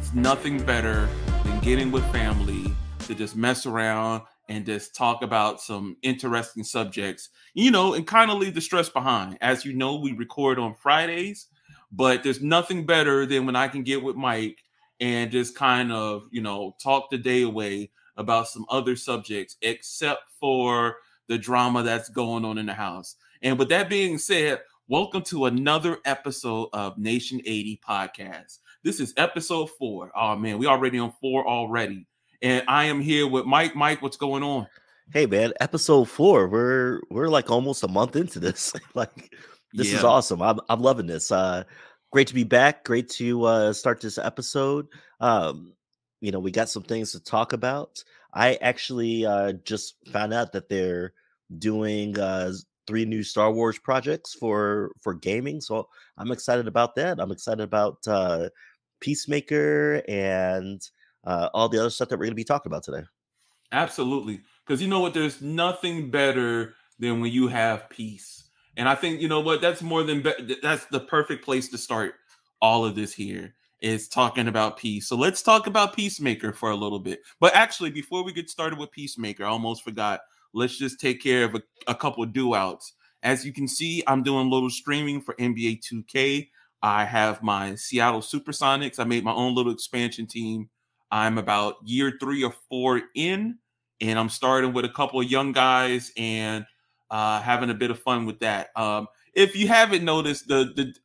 it's nothing better than getting with family to just mess around and just talk about some interesting subjects, and kind of leave the stress behind. As you know, we record on Fridays, but there's nothing better than when I can get with Mike and just kind of, talk the day away about some other subjects, except for the drama that's going on in the house. And with that being said, welcome to another episode of Nation80 Podcast. This is episode 4. Oh man, we already on 4 already. And I am here with Mike. Mike, what's going on? Hey man, episode 4. We're like almost a month into this. This is awesome. I'm loving this. Great to be back. Great to start this episode. We got some things to talk about. I actually just found out that they're doing 3 new Star Wars projects for gaming, so I'm excited about that. I'm excited about Peacemaker and all the other stuff that we're going to be talking about today. Absolutely, because you know what? There's nothing better than when you have peace, and I think that's more than that's the perfect place to start all of this here. Is talking about peace. So let's talk about Peacemaker for a little bit. But actually, before we get started with Peacemaker, I almost forgot. Let's just take care of a couple of do-outs. As you can see, I'm doing a little streaming for NBA 2K. I have my Seattle Supersonics. I made my own little expansion team. I'm about year 3 or 4 in, and I'm starting with a couple of young guys and having a bit of fun with that. If you haven't noticed,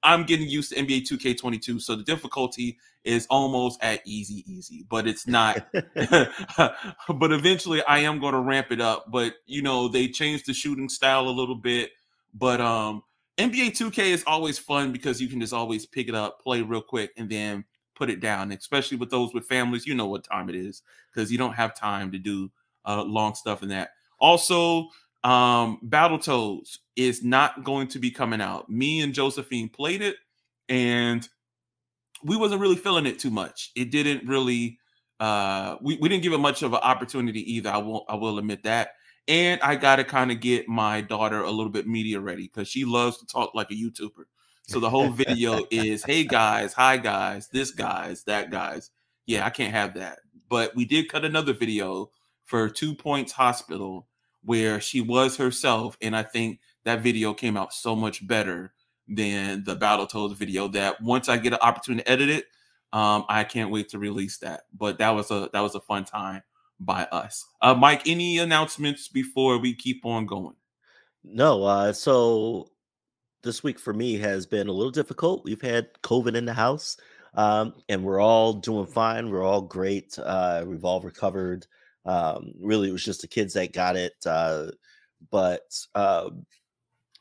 I'm getting used to NBA 2K22, so the difficulty is almost at easy, but it's not. But eventually, I am going to ramp it up. But they changed the shooting style a little bit. But NBA 2K is always fun because you can just always pick it up, play real quick, and then put it down. Especially with those with families, you know what time it is because you don't have time to do long stuff in that. Also, Battletoads is not going to be coming out. Me and Josephine played it, and we wasn't really feeling it too much. It didn't really, we didn't give it much of an opportunity either. I will admit that. And I got to kind of get my daughter a little bit media ready because she loves to talk like a YouTuber. So the whole video is, hey guys, hi guys, this guys, that guys. Yeah, I can't have that. But we did cut another video for 2 Points Hospital where she was herself, and I think that video came out so much better than the Battletoads video. That once I get an opportunity to edit it, I can't wait to release that. But that was a fun time by us. Mike, any announcements before we keep on going? No, so this week for me has been a little difficult. We've had COVID in the house, and we're all doing fine. We're all great. We've all recovered. Really, it was just the kids that got it. But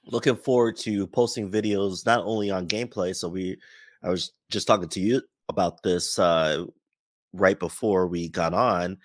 looking forward to posting videos not only on gameplay. So I was just talking to you about this right before we got on.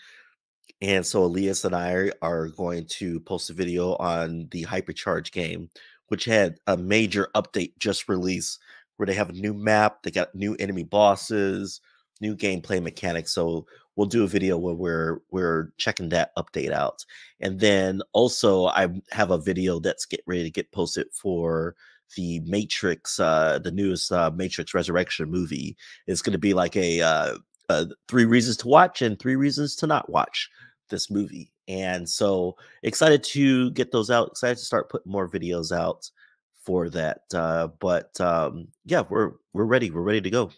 And so Elias and I are going to post a video on the Hypercharge game, which had a major update just released where they have a new map, they got new enemy bosses, new gameplay mechanics. So we'll do a video where we're checking that update out. And then also I have a video that's ready to get posted for the Matrix, the newest Matrix Resurrection movie. It's going to be like a 3 reasons to watch and 3 reasons to not watch this movie. And so excited to get those out, excited to start putting more videos out for that. Yeah, we're ready. We're ready to go.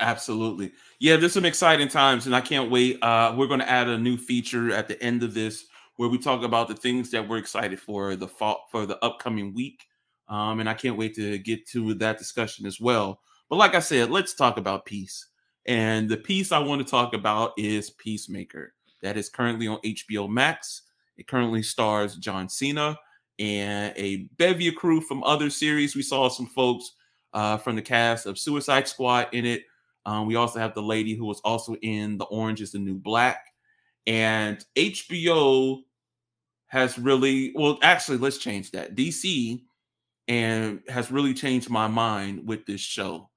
Absolutely. Yeah, there's some exciting times, and I can't wait. We're going to add a new feature at the end of this where we talk about the things that we're excited for the upcoming week. And I can't wait to get to that discussion as well. But like I said, let's talk about peace. And the piece I want to talk about is Peacemaker. That is currently on HBO Max. It currently stars John Cena and a bevy of crew from other series. We saw some folks from the cast of Suicide Squad in it. We also have the lady who was also in The Orange is the New Black. And HBO has really, well, actually, let's change that. DC and has really changed my mind with this show.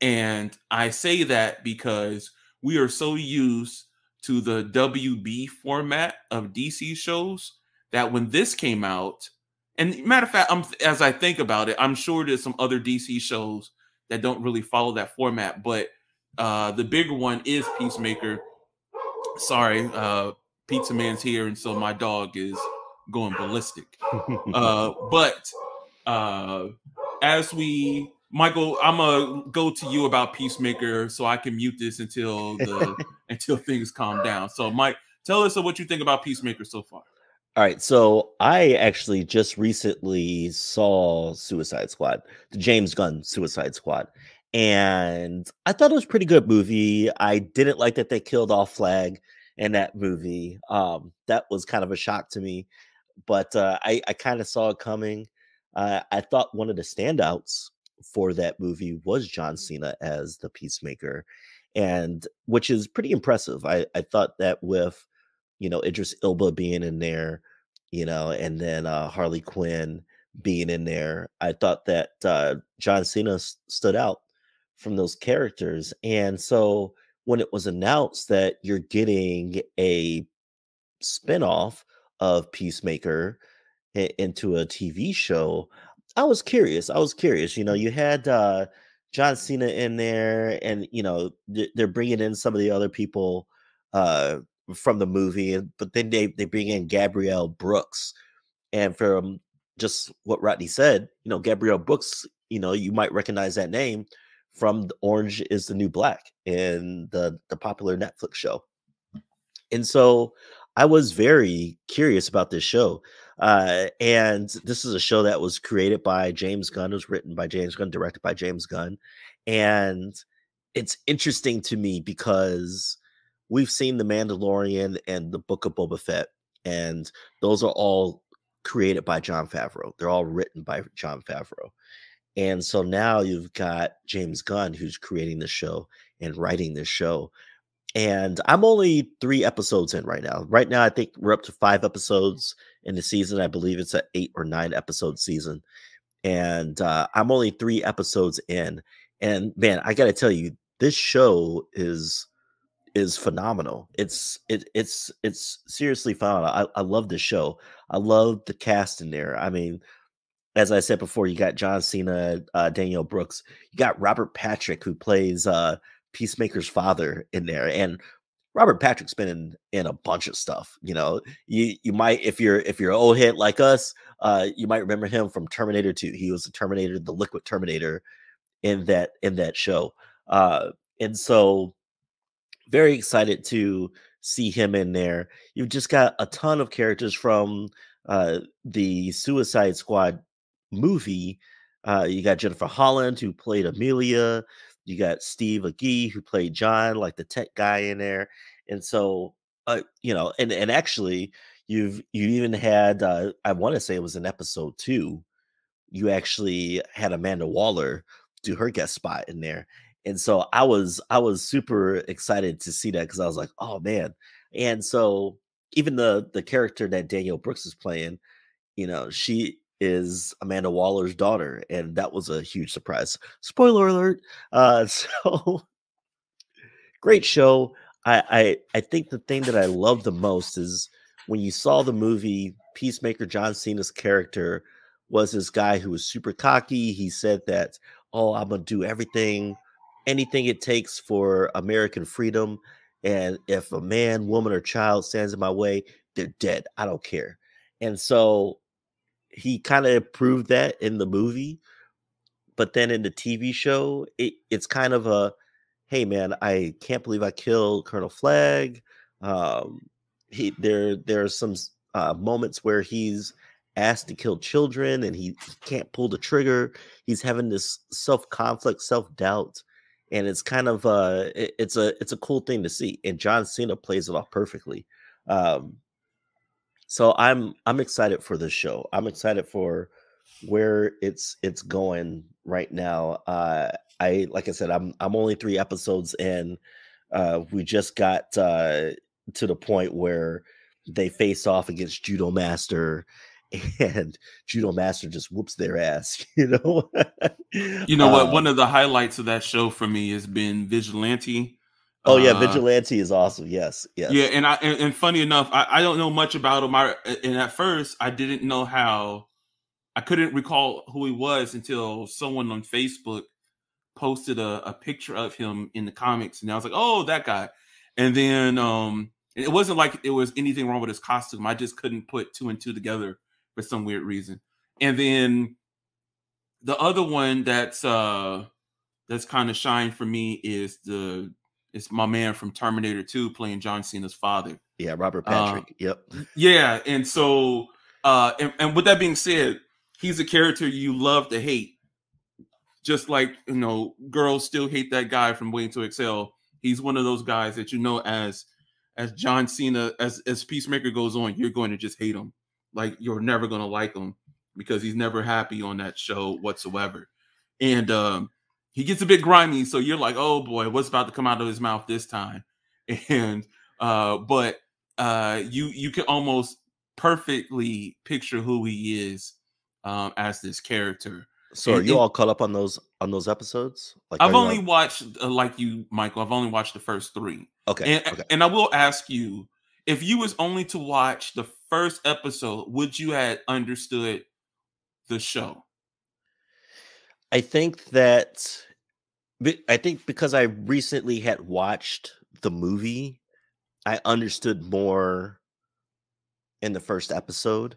And I say that because we are so used to the WB format of DC shows that when this came out, and matter of fact, as I think about it, I'm sure there's some other DC shows that don't really follow that format, but the bigger one is Peacemaker. Sorry, Pizza Man's here, and so my dog is going ballistic. But as we, Michael, I'm gonna go to you about Peacemaker, so I can mute this until things calm down. So, Mike, tell us what you think about Peacemaker so far. All right, so I actually just recently saw Suicide Squad, the James Gunn Suicide Squad, and I thought it was a pretty good movie. I didn't like that they killed off Flag in that movie. That was kind of a shock to me, but I kind of saw it coming. I thought one of the standouts for that movie was John Cena as the Peacemaker, and which is pretty impressive. I thought that with Idris Elba being in there, and then Harley Quinn being in there, I thought that John Cena stood out from those characters. And so when it was announced that you're getting a spinoff of Peacemaker into a TV show, I was curious. You had John Cena in there, and they're bringing in some of the other people from the movie, but then they bring in Gabrielle Brooks, and from just what Rodney said, Gabrielle Brooks, you might recognize that name from Orange is the New Black and the popular Netflix show. And so I was very curious about this show. And this is a show that was created by James Gunn, it was written by James Gunn, directed by James Gunn. And it's interesting to me because we've seen The Mandalorian and The Book of Boba Fett, and those are all created by Jon Favreau. They're all written by Jon Favreau. And so now you've got James Gunn who's creating the show and writing this show. And I'm only 3 episodes in right now. Right now, I think we're up to 5 episodes in the season. I believe it's an 8 or 9 episode season. And I'm only 3 episodes in. And man, I got to tell you, this show is phenomenal. It's seriously phenomenal. I love this show. I love the cast in there. I mean, as I said before, you got John Cena, Danielle Brooks. You got Robert Patrick, who plays Peacemaker's father in there, and Robert Patrick's been in a bunch of stuff. You might, if you're an old head like us, you might remember him from Terminator 2. He was the Terminator, the Liquid Terminator in that show. And so very excited to see him in there. You've just got a ton of characters from the Suicide Squad movie. You got Jennifer Holland, who played Amelia. You got Steve Agee, who played John, like the tech guy in there. And so, and actually, you even had, I want to say it was in episode 2, you actually had Amanda Waller do her guest spot in there. And so I was super excited to see that, because I was like, oh man. And so even the character that Danielle Brooks is playing, she is Amanda Waller's daughter, and that was a huge surprise. Spoiler alert. So great show. I think the thing that I love the most is when you saw the movie, Peacemaker, John Cena's character was this guy who was super cocky. He said that, oh, I'm gonna do anything it takes for American freedom, and if a man, woman, or child stands in my way, they're dead. I don't care. And so he kind of proved that in the movie, but then in the TV show, it's kind of a, hey man, I can't believe I killed Colonel Flag. There are some moments where he's asked to kill children and he can't pull the trigger. He's having this self-conflict, self-doubt, and it's kind of it's a cool thing to see. And John Cena plays it off perfectly. So I'm excited for this show. I'm excited for where it's going right now. Like I said, I'm only 3 episodes in. We just got to the point where they face off against Judo Master, and Judo Master just whoops their ass. You know what? One of the highlights of that show for me has been Vigilante. Oh yeah, Vigilante is awesome. Yes. Yeah, and funny enough, I don't know much about him. And at first, I didn't know I couldn't recall who he was until someone on Facebook posted a picture of him in the comics, and I was like, oh, that guy. And then it wasn't like it was anything wrong with his costume. I just couldn't put two and two together for some weird reason. And then the other one that's kind of shined for me is it's my man from Terminator 2 playing John Cena's father. Yeah, Robert Patrick. Yep. Yeah, and so and with that being said, he's a character you love to hate. Just like, you know, girls still hate that guy from Waiting to Excel. He's one of those guys that, you know, as John Cena, as Peacemaker goes on, you're going to just hate him. Like, you're never going to like him because he's never happy on that show whatsoever. And he gets a bit grimy, so you're like, oh boy, what's about to come out of his mouth this time? And but you can almost perfectly picture who he is as this character. So are you all caught up on those episodes? Like, I've only watched, like you, Michael, I've only watched the first 3. Okay. And I will ask you, if you was only to watch the first episode, would you have understood the show? I think because I recently had watched the movie, I understood more in the first episode.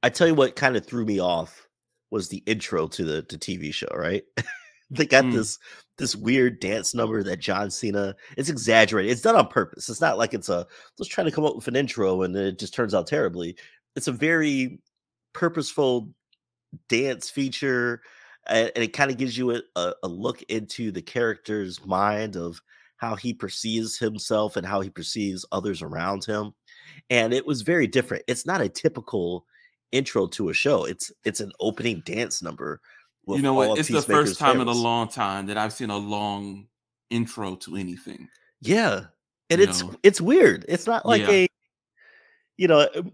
I tell you what kind of threw me off was the intro to the TV show, right? They got this weird dance number that John Cena, it's exaggerated. It's done on purpose. It's not like it's let's try to come up with an intro and it just turns out terribly. It's a very purposeful dance feature, and it kind of gives you a look into the character's mind of how he perceives himself and how he perceives others around him. And it was very different. It's not a typical intro to a show. It's an opening dance number. You know what? It's the first time in a long time that I've seen a long intro to anything. Yeah. And it's weird. It's not like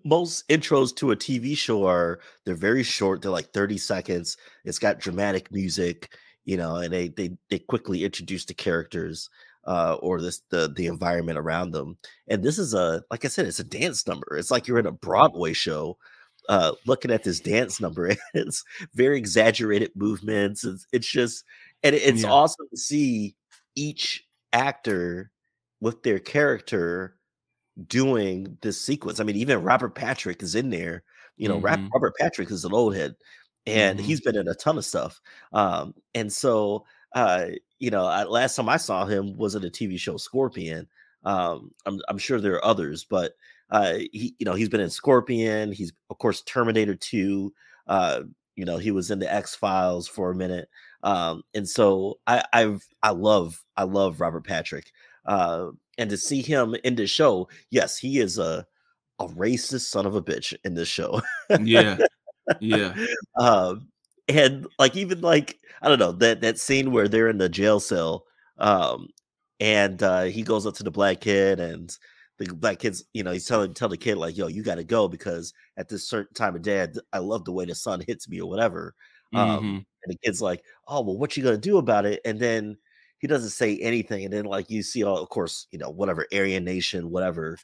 most intros to a TV show they're very short. They're like 30 seconds. It's got dramatic music, and they quickly introduce the characters or the environment around them. And this is like I said, it's a dance number. It's like you're in a Broadway show looking at this dance number. And it's very exaggerated movements. It's just, and it's awesome to see each actor with their character doing this sequence. I mean, even Robert Patrick is in there. Robert Patrick is an old head, and he's been in a ton of stuff. And so, last time I saw him was in a TV show Scorpion. I'm sure there are others, but he's been in Scorpion. He's of course Terminator 2. He was in the X-Files for a minute. And so I love Robert Patrick. And to see him in the show, yes, he is a racist son of a bitch in this show. Yeah. And even I don't know, that scene where they're in the jail cell, and he goes up to the black kid, and the black kid's, he's tell the kid like, yo, you got to go because at this certain time of day, I love the way the sun hits me or whatever. And the kid's like, oh, well, what you gonna do about it? And then he doesn't say anything. And then you see all, of course, whatever Aryan Nation, whatever,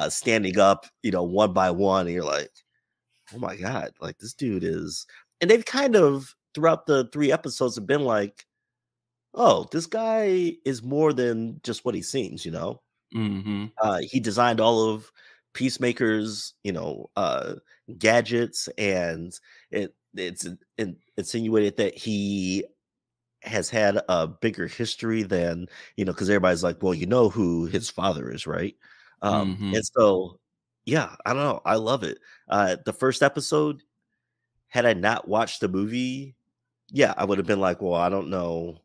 standing up, one by one. And you're like, oh my God, this dude is, and they've kind of throughout the 3 episodes have been like, oh, this guy is more than just what he seems, He designed all of Peacemaker's, gadgets, and it's insinuated that he has had a bigger history than, because everybody's like, well, who his father is, right? And so, yeah, I don't know. I love it. The first episode, had I not watched the movie, yeah, I would have been like, well, I don't know.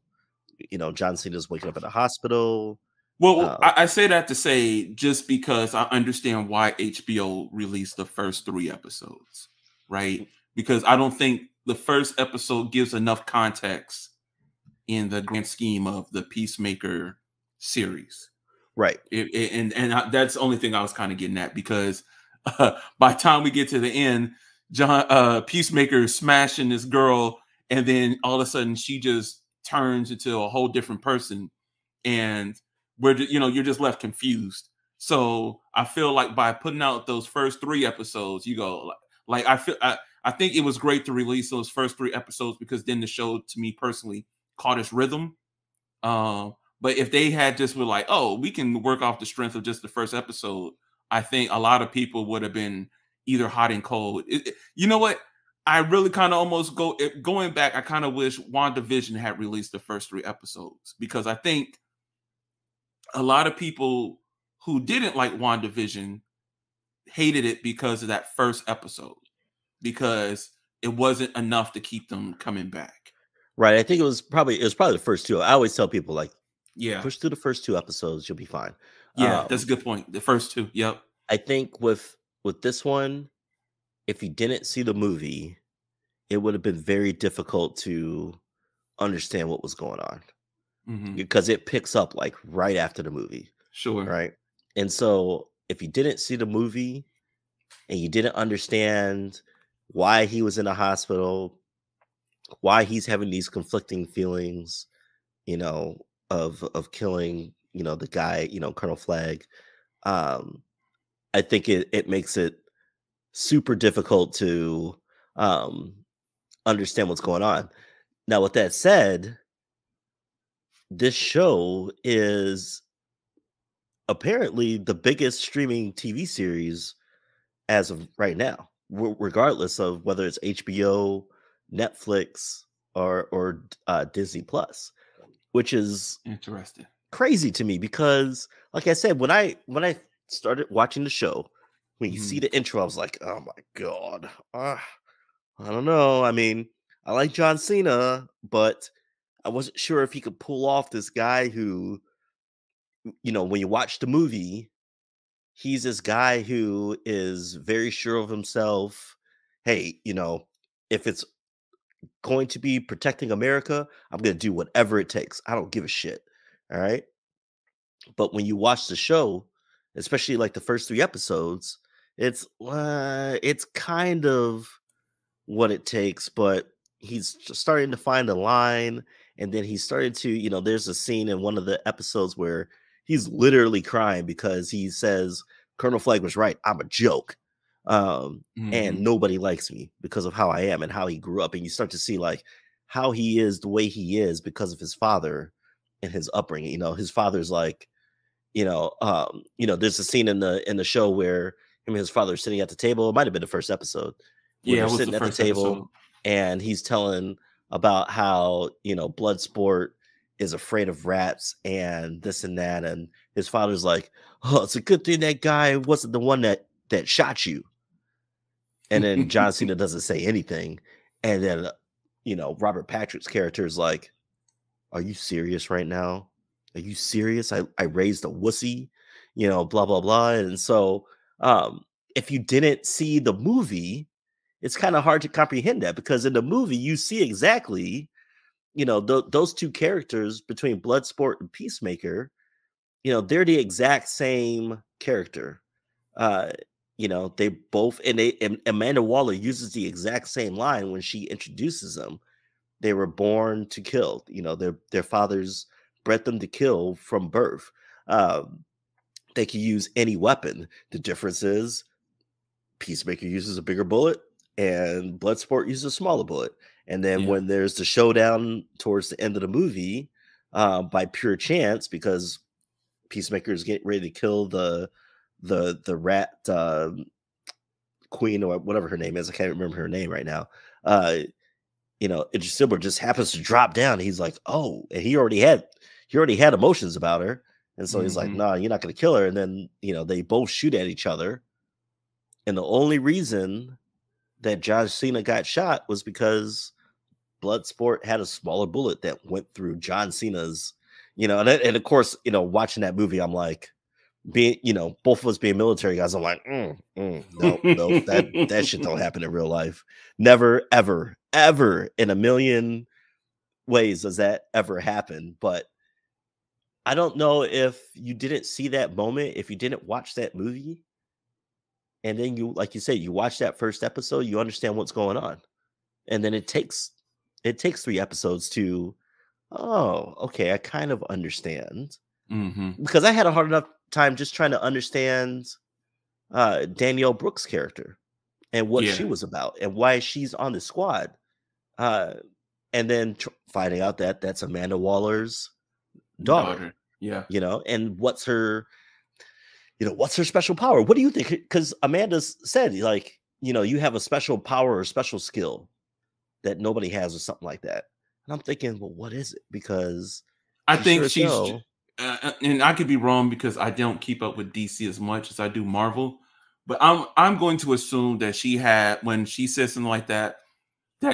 John Cena's waking up in a hospital. Well, I say that to say, just because I understand why HBO released the first 3 episodes, right? Because I don't think the first episode gives enough context in the grand scheme of the Peacemaker series. Right. That's the only thing I was kind of getting at, because by the time we get to the end, Peacemaker is smashing this girl, and then all of a sudden she just turns into a whole different person, and you're just left confused. So I feel like by putting out those first 3 episodes, you go I think it was great to release those first 3 episodes, because then the show, to me personally, caught its rhythm. But if they had just were like, oh, we can work off the strength of just the first episode, I think a lot of people would have been either hot and cold. You know what? I really kind of almost going back. I kind of wish WandaVision had released the first 3 episodes, because I think a lot of people who didn't like WandaVision hated it because of that first episode, because it wasn't enough to keep them coming back. Right. I think it was probably the first 2. I always tell people, like, Yeah. push through the first 2 episodes, you'll be fine. Yeah, that's a good point. The first 2. Yep. I think with this one, if you didn't see the movie, it would have been very difficult to understand what was going on, because it picks up like right after the movie. Sure. Right. And so if you didn't see the movie and you didn't understand why he was in the hospital, why he's having these conflicting feelings, of killing, the guy, Colonel Flagg, I think it makes it super difficult to understand what's going on. Now, with that said, this show is apparently the biggest streaming TV series as of right now, regardless of whether it's HBO, Netflix, or Disney Plus, which is interesting, crazy to me, because, like I said, when I started watching the show, when you see the intro, I was like, oh my god, I don't know. I mean, I like John Cena, but I wasn't sure if he could pull off this guy who, when you watch the movie, he's this guy who is very sure of himself. Hey, if it's going to be protecting America, I'm going to do whatever it takes. I don't give a shit. All right. But when you watch the show, especially like the first 3 episodes, it's kind of what it takes, but he's just starting to find a line. And then he started to, there's a scene in one of the episodes where he's literally crying because he says, Colonel Flagg was right. I'm a joke. And nobody likes me because of how I am and how he grew up. And you start to see like how he is the way he is because of his father and his upbringing. His father's like, there's a scene in the show where him and his father are sitting at the table. It might have been the first episode. Where they're sitting at the table and he's telling about how, Bloodsport is afraid of rats and this and that. And his father's like, oh, it's a good thing that guy wasn't the one that shot you. And then John Cena doesn't say anything. And then, Robert Patrick's character is like, are you serious right now? Are you serious? I raised a wussy, blah, blah, blah. And so if you didn't see the movie, it's kind of hard to comprehend that, because in the movie, you see exactly, those 2 characters between Bloodsport and Peacemaker, they're the exact same character. They both, and Amanda Waller uses the exact same line when she introduces them. They were born to kill, their fathers bred them to kill from birth. They can use any weapon. The difference is Peacemaker uses a bigger bullet and Bloodsport uses a smaller bullet. And then when there's the showdown towards the end of the movie, by pure chance, because Peacemaker is getting ready to kill the rat queen, or whatever her name is. I can't remember her name right now. Idris Elba just happens to drop down. He's like, oh, and he already had emotions about her. And so he's like, no, you're not going to kill her. And then, they both shoot at each other. And the only reason that John Cena got shot was because Bloodsport had a smaller bullet that went through John Cena's, and of course, watching that movie, I'm like, being, both of us being military guys, I'm like, no, that shit don't happen in real life. Never, ever, ever in a million ways does that ever happen. But I don't know if you didn't see that moment, if you didn't watch that movie, and then you, like you said, you watch that first episode, you understand what's going on. And then it takes 3 episodes to, oh, okay, I kind of understand. Because I had a hard enough time just trying to understand Danielle Brooks' character and what she was about and why she's on the squad. and then finding out that that's Amanda Waller's daughter. Yeah. And what's her special power? What do you think? Because Amanda said, like, you have a special power or special skill that nobody has or something like that. And I'm thinking, well, what is it? Because I think she's, and I could be wrong because I don't keep up with DC as much as I do Marvel, but I'm going to assume that she had, when she says something like that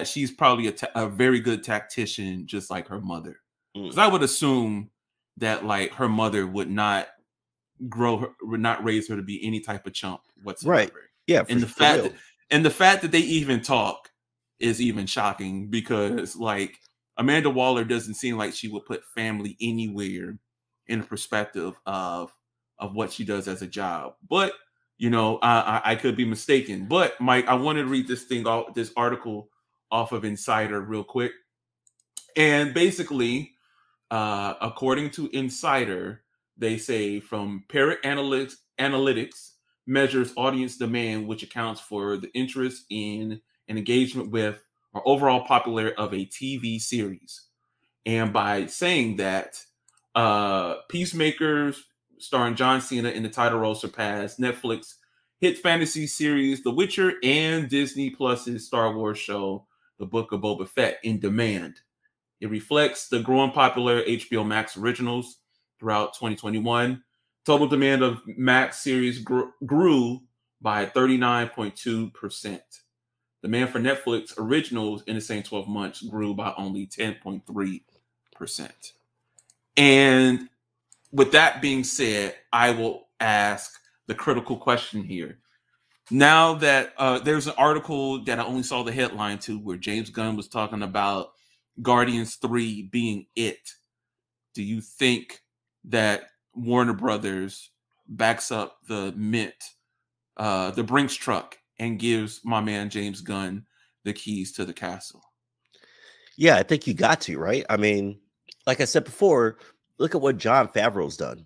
she's probably a very good tactician, just like her mother. Because I would assume that like her mother would not raise her to be any type of chump whatsoever. Right. Yeah. And the fact that they even talk is even shocking, because like Amanda Waller doesn't seem like she would put family anywhere in the perspective of what she does as a job. But I could be mistaken. But Mike, I want to read this article off of Insider real quick. And basically, according to Insider, they say from Parrot Analytics measures audience demand, which accounts for the interest in and engagement with or overall popularity of a TV series. And by saying that, Peacemaker, starring John Cena in the title role, surpassed Netflix hit fantasy series The Witcher and Disney Plus's Star Wars show The Book of Boba Fett in demand. It reflects the growing popularity of HBO Max originals throughout 2021. Total demand of Max series grew by 39.2%. Demand for Netflix originals in the same 12 months grew by only 10.3%. And with that being said, I will ask the critical question here. Now that there's an article that I only saw the headline to, where James Gunn was talking about Guardians 3 being it. Do you think that Warner Brothers backs up the the Brinks truck, and gives my man James Gunn the keys to the castle? Yeah, I think you got to, right? I mean, like I said before, look at what Jon Favreau's done,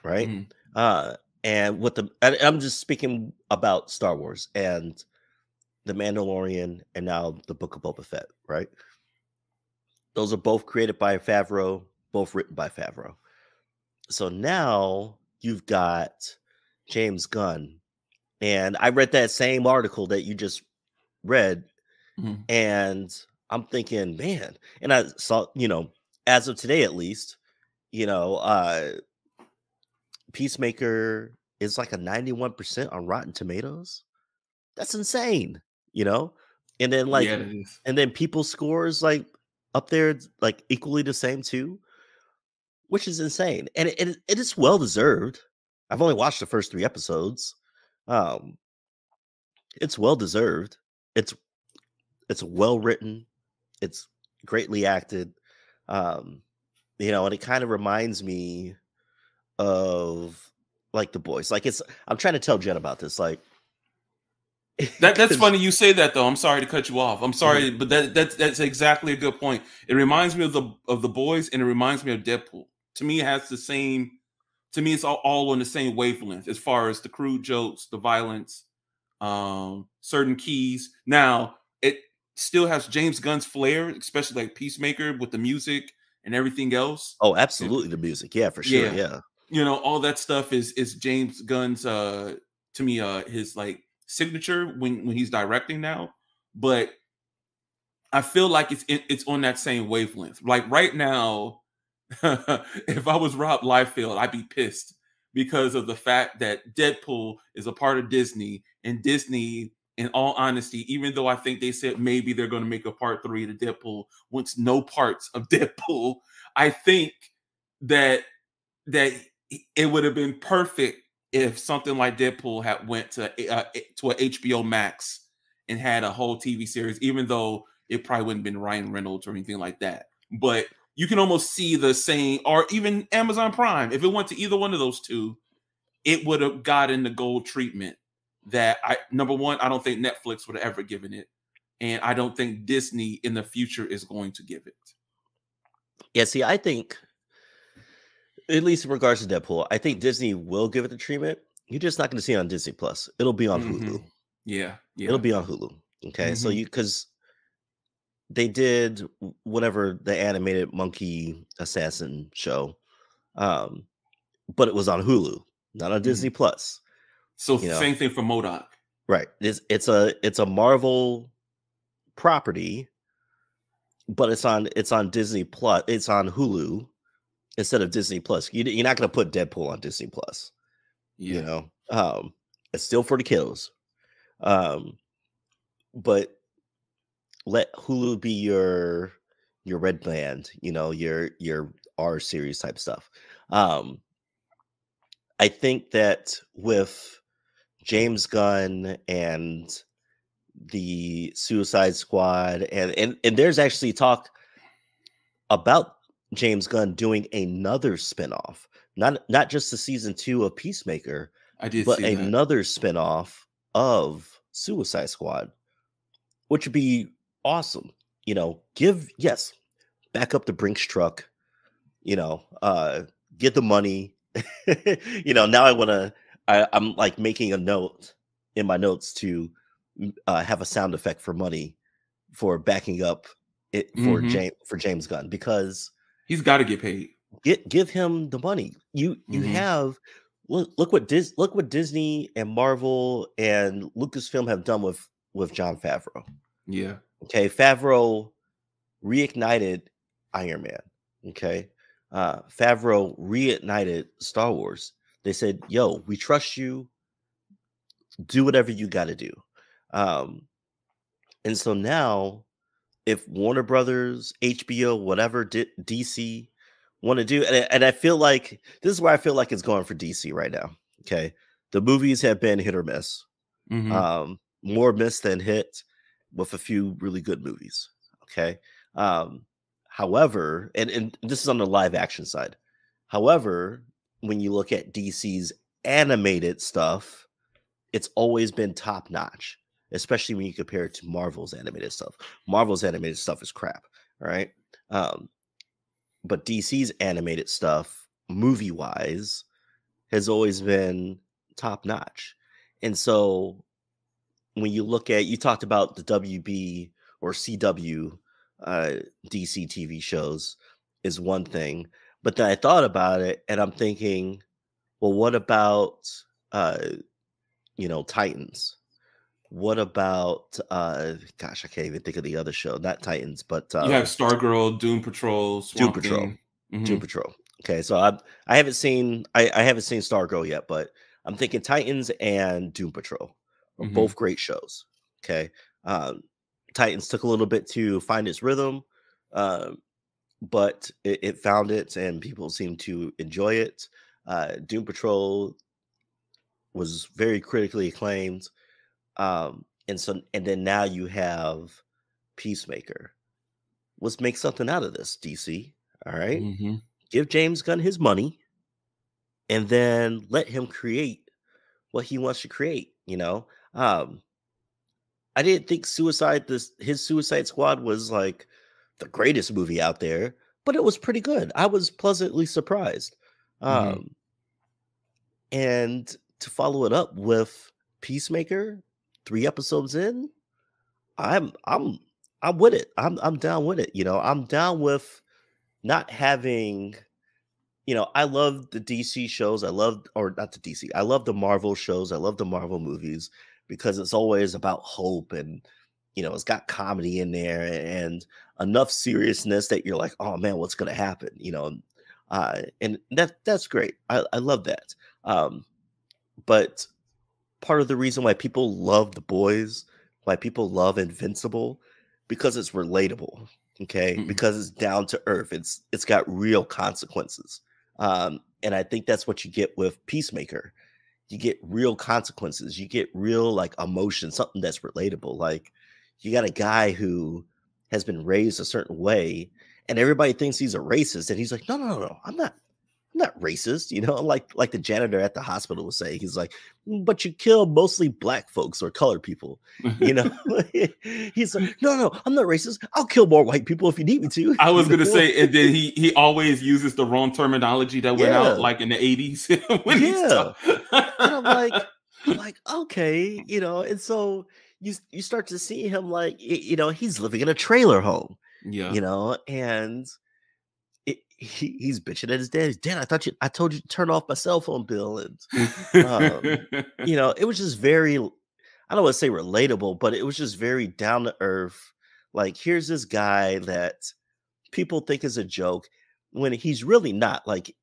right? Mm-hmm. And I'm just speaking about Star Wars and The Mandalorian and now The Book of Boba Fett, right? Those are both created by Favreau, both written by Favreau. So now you've got James Gunn. And I read that same article that you just read. Mm-hmm. And I'm thinking, man, and I saw, as of today, at least, Peacemaker is like a 91% on Rotten Tomatoes. That's insane, and then and then People's Score is like up there, like equally the same too, which is insane. And it is well deserved. I've only watched the first 3 episodes. It's well deserved. It's well written. It's greatly acted. And it kind of reminds me of like The Boys. Like I'm trying to tell Jen about this. Like that's funny you say that, though. I'm sorry to cut you off. I'm sorry, but that's exactly a good point. It reminds me of the Boys, and it reminds me of Deadpool. To me, it has the same. To me, it's all on the same wavelength as far as the crude jokes, the violence, certain keys. Now, it still has James Gunn's flair, especially like Peacemaker with the music and everything else. Oh, absolutely, the music, yeah, for sure, yeah. All that stuff is James Gunn's. To me, his like signature when he's directing now. But I feel like it's on that same wavelength. Like right now, if I was Rob Liefeld, I'd be pissed because of the fact that Deadpool is a part of Disney, and Disney, in all honesty, even though I think they said maybe they're going to make a part 3 to Deadpool, wants no parts of Deadpool. I think that it would have been perfect if something like Deadpool had went to a HBO Max and had a whole TV series, even though it probably wouldn't have been Ryan Reynolds or anything like that. But you can almost see the same, or even Amazon Prime. If it went to either one of those two, it would have gotten the gold treatment that number one, I don't think Netflix would have ever given it. And I don't think Disney in the future is going to give it. Yeah, see, I think, at least in regards to Deadpool, I think Disney will give it the treatment. You're just not going to see it on Disney Plus. It'll be on Hulu. Yeah. It'll be on Hulu. Okay, so because they did whatever the animated monkey assassin show, um, but it was on Hulu, not on Disney Plus. So You know, same thing for MODOK. right? It's a Marvel property, but it's on Disney Plus. It's on Hulu instead of Disney Plus. You're not going to put Deadpool on Disney Plus. Yeah. You know, it's still for the kiddos. But let Hulu be your red band, you know, your R series type stuff. I think that with James Gunn and the Suicide Squad, and there's actually talk about James Gunn doing another spinoff, not just the season 2 of Peacemaker, I did but see that. another spinoff of Suicide Squad, which would be awesome. You know, back up the Brinks truck, you know, get the money. You know, now I'm like making a note in my notes to have a sound effect for money for backing up it for James Gunn, because he's got to get paid. Give him the money. You have look what Disney and Marvel and Lucasfilm have done with Jon Favreau. Yeah. Okay, Favreau reignited Iron Man. Okay, Favreau reignited Star Wars. They said, "Yo, we trust you. Do whatever you got to do." And so now, if Warner Brothers, HBO, whatever DC want to do, and I feel like this is where I feel like it's going for DC right now. Okay, the movies have been hit or miss, more miss than hit, with a few really good movies. Okay, however, and this is on the live action side. However, when you look at DC's animated stuff, it's always been top notch, especially when you compare it to Marvel's animated stuff. Marvel's animated stuff is crap, all right? But DC's animated stuff, movie-wise, has always been top notch. And so when you look at, you talked about the WB or CW DC TV shows is one thing, but then I thought about it and I'm thinking, well, what about Titans? What about gosh, I can't even think of the other show, not Titans, but you have Stargirl, Doom Patrol, Swamp Thing. Doom Patrol. Okay, so I haven't seen Stargirl yet, but I'm thinking Titans and Doom Patrol are both great shows. Okay, Titans took a little bit to find its rhythm, but it found it, and people seem to enjoy it. Doom Patrol was very critically acclaimed, and then now you have Peacemaker. Let's make something out of this, DC. All right, give James Gunn his money, and then let him create what he wants to create. You know, I didn't think his Suicide Squad was like the greatest movie out there, but it was pretty good. I was pleasantly surprised. And to follow it up with Peacemaker, 3 episodes in, I'm with it. I'm down with it. You know, I'm down with not having, you know, I love the DC shows. I love the Marvel shows. I love the Marvel movies because it's always about hope, and, you know, it's got comedy in there and enough seriousness that you're like, oh man, what's going to happen? You know, and that's great. I love that. But part of the reason why people love The Boys, why people love Invincible, because it's relatable. Okay, because it's down to earth. It's got real consequences. And I think that's what you get with Peacemaker. You get real consequences. You get real like emotion, something that's relatable. Like, you got a guy who has been raised a certain way, and everybody thinks he's a racist, and he's like, no, I'm not racist, you know, like the janitor at the hospital was saying. He's like, but you kill mostly black folks or colored people, you know. He's like, no, I'm not racist. I'll kill more white people if you need me to. I was gonna say, and then he always uses the wrong terminology that went out like in the 80s. And I'm like, I'm like, okay, and so you start to see him like, he's living in a trailer home, Yeah. and he's bitching at his dad. Dad, I told you to turn off my cell phone bill, and it was just very, I don't want to say relatable, but it was just very down to earth. Like, here's this guy that people think is a joke when he's really not. Like,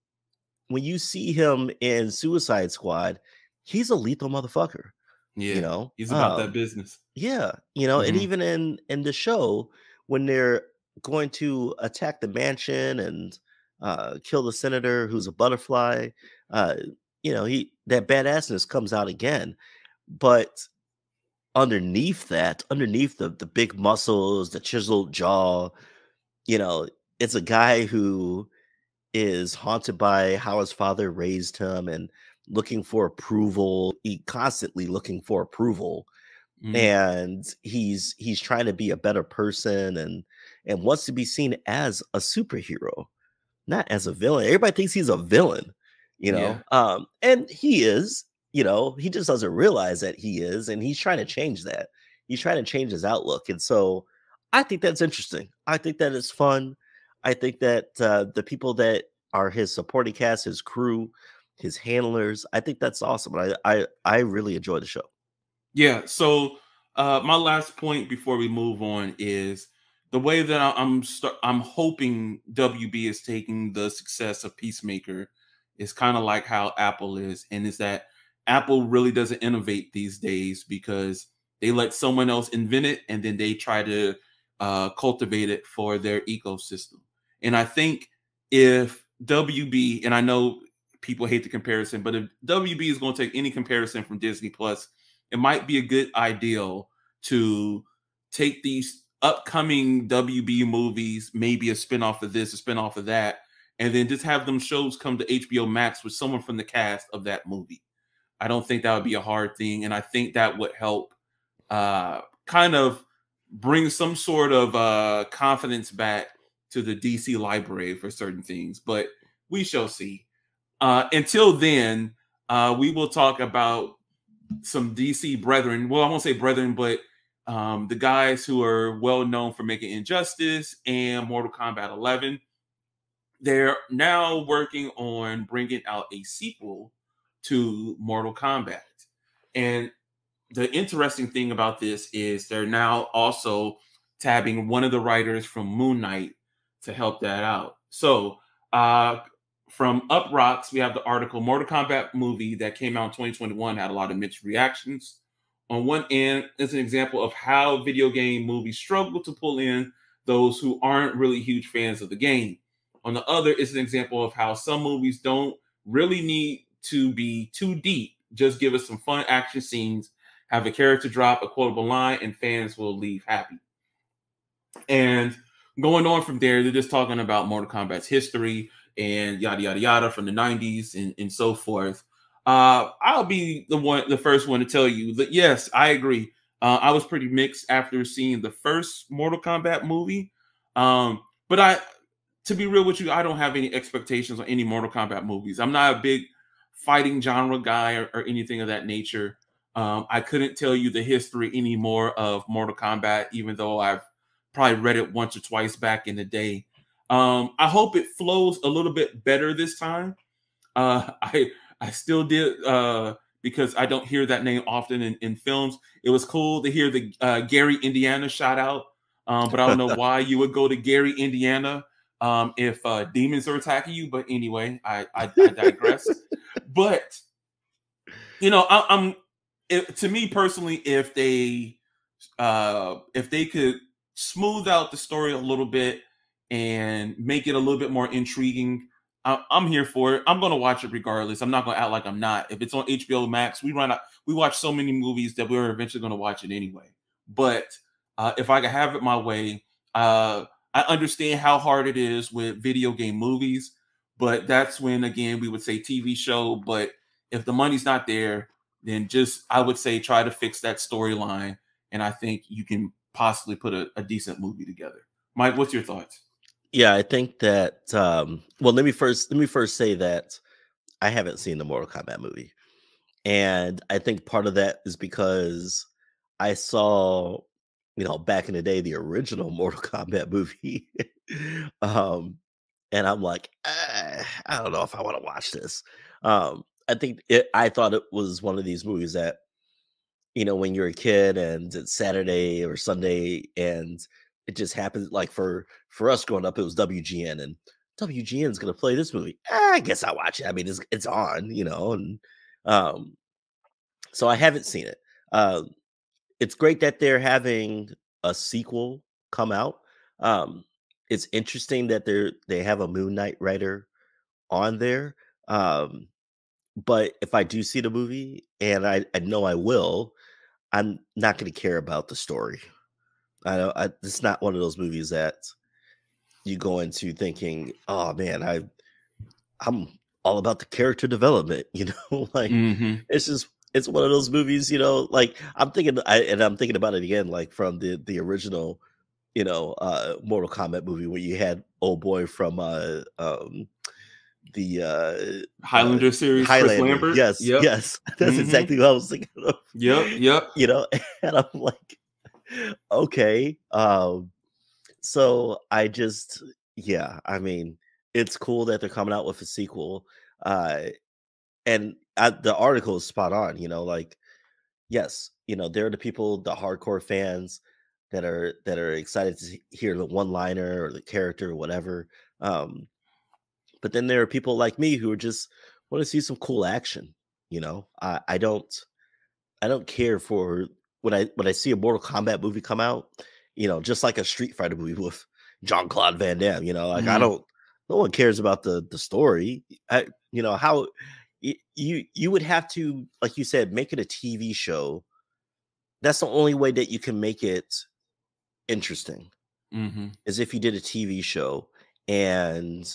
when you see him in Suicide Squad, he's a lethal motherfucker, you Yeah, know? he's about that business. Yeah, and Mhm. even in the show, when they're going to attack the mansion and kill the senator who's a butterfly, uh, he that badassness comes out again. But underneath the big muscles, the chiseled jaw, you know, it's a guy who is haunted by how his father raised him and looking for approval. He constantly looking for approval, Mm, and he's trying to be a better person and wants to be seen as a superhero, not as a villain. Everybody thinks he's a villain, yeah. and he is, he just doesn't realize that he is, and he's trying to change that. He's trying to change his outlook. And so I think that's interesting. I think that is fun. I think that the people that are his supporting cast, his crew, his handlers, I think that's awesome. I really enjoy the show. Yeah. So my last point before we move on is the way that I'm hoping WB is taking the success of Peacemaker is kind of like how Apple is, and is that Apple really doesn't innovate these days because they let someone else invent it and then they try to cultivate it for their ecosystem. And I think if WB, and I know people hate the comparison, but if WB is going to take any comparison from Disney Plus, it might be a good ideal to take these upcoming WB movies, maybe a spinoff of this, a spinoff of that, and then just have them shows come to HBO Max with someone from the cast of that movie. I don't think that would be a hard thing, and I think that would help kind of bring some sort of confidence back to the DC library for certain things. But we shall see. Until then, we will talk about some DC brethren. Well, I won't say brethren, but the guys who are well known for making Injustice and Mortal Kombat 11. They're now working on bringing out a sequel to Mortal Kombat. And the interesting thing about this is they're now also tabbing one of the writers from Moon Knight to help that out. So, from Up Rocks, we have the article Mortal Kombat movie that came out in 2021 had a lot of mixed reactions. On one end, it's an example of how video game movies struggle to pull in those who aren't really huge fans of the game. On the other, it's an example of how some movies don't really need to be too deep. Just give us some fun action scenes, have a character drop a quotable line, and fans will leave happy. And going on from there, they're just talking about Mortal Kombat's history and yada yada yada from the 90s and so forth. I'll be the first one to tell you that yes, I agree. I was pretty mixed after seeing the first Mortal Kombat movie. But to be real with you, I don't have any expectations on any Mortal Kombat movies. I'm not a big fighting genre guy or anything of that nature. I couldn't tell you the history anymore of Mortal Kombat, even though I've probably read it once or twice back in the day. I hope it flows a little bit better this time. I still did because I don't hear that name often in films. It was cool to hear the Gary, Indiana shout out, but I don't know why you would go to Gary, Indiana if demons are attacking you. But anyway, I digress. But I'm to me personally, if they could smooth out the story a little bit and make it a little bit more intriguing, I'm here for it. I'm going to watch it regardless. I'm not going to act like I'm not. If it's on HBO Max, we watch so many movies that we're eventually going to watch it anyway. But if I could have it my way, I understand how hard it is with video game movies, but that's when again we would say TV show. But if the money's not there, then just I would say try to fix that storyline, and I think you can possibly put a decent movie together. Mike, what's your thoughts? Yeah, I think that well, let me first say that I haven't seen the Mortal Kombat movie. And I think part of that is because I saw, back in the day, the original Mortal Kombat movie. um, and I'm like, I don't know if I want to watch this. I thought it was one of these movies that, when you're a kid and it's Saturday or Sunday and it just happens, like for us growing up, it was WGN, and WGN's gonna play this movie. I guess I'll watch it. I mean, it's on, and um, so I haven't seen it. It's great that they're having a sequel come out. Um, it's interesting that they have a Moon Knight writer on there. But if I do see the movie, and I know I will, I'm not going to care about the story. It's not one of those movies that you go into thinking, "Oh man, I'm all about the character development." Like it's one of those movies. Like I'm thinking about it again, like from the original, Mortal Kombat movie where you had old boy from the Highlander series, Chris Highlander. Lambert. Yes, Yep. yes, that's exactly what I was thinking of. Yep. And I'm like, okay. So I mean, it's cool that they're coming out with a sequel. And the article is spot on, like, yes, they're the people, the hardcore fans that are excited to hear the one-liner or the character or whatever. But then there are people like me who are just want to see some cool action. I don't care for when I see a Mortal Kombat movie come out, just like a Street Fighter movie with Jean-Claude Van Damme, like no one cares about the story. How you would have to, like you said, make it a TV show. That's the only way that you can make it interesting, is if you did a TV show and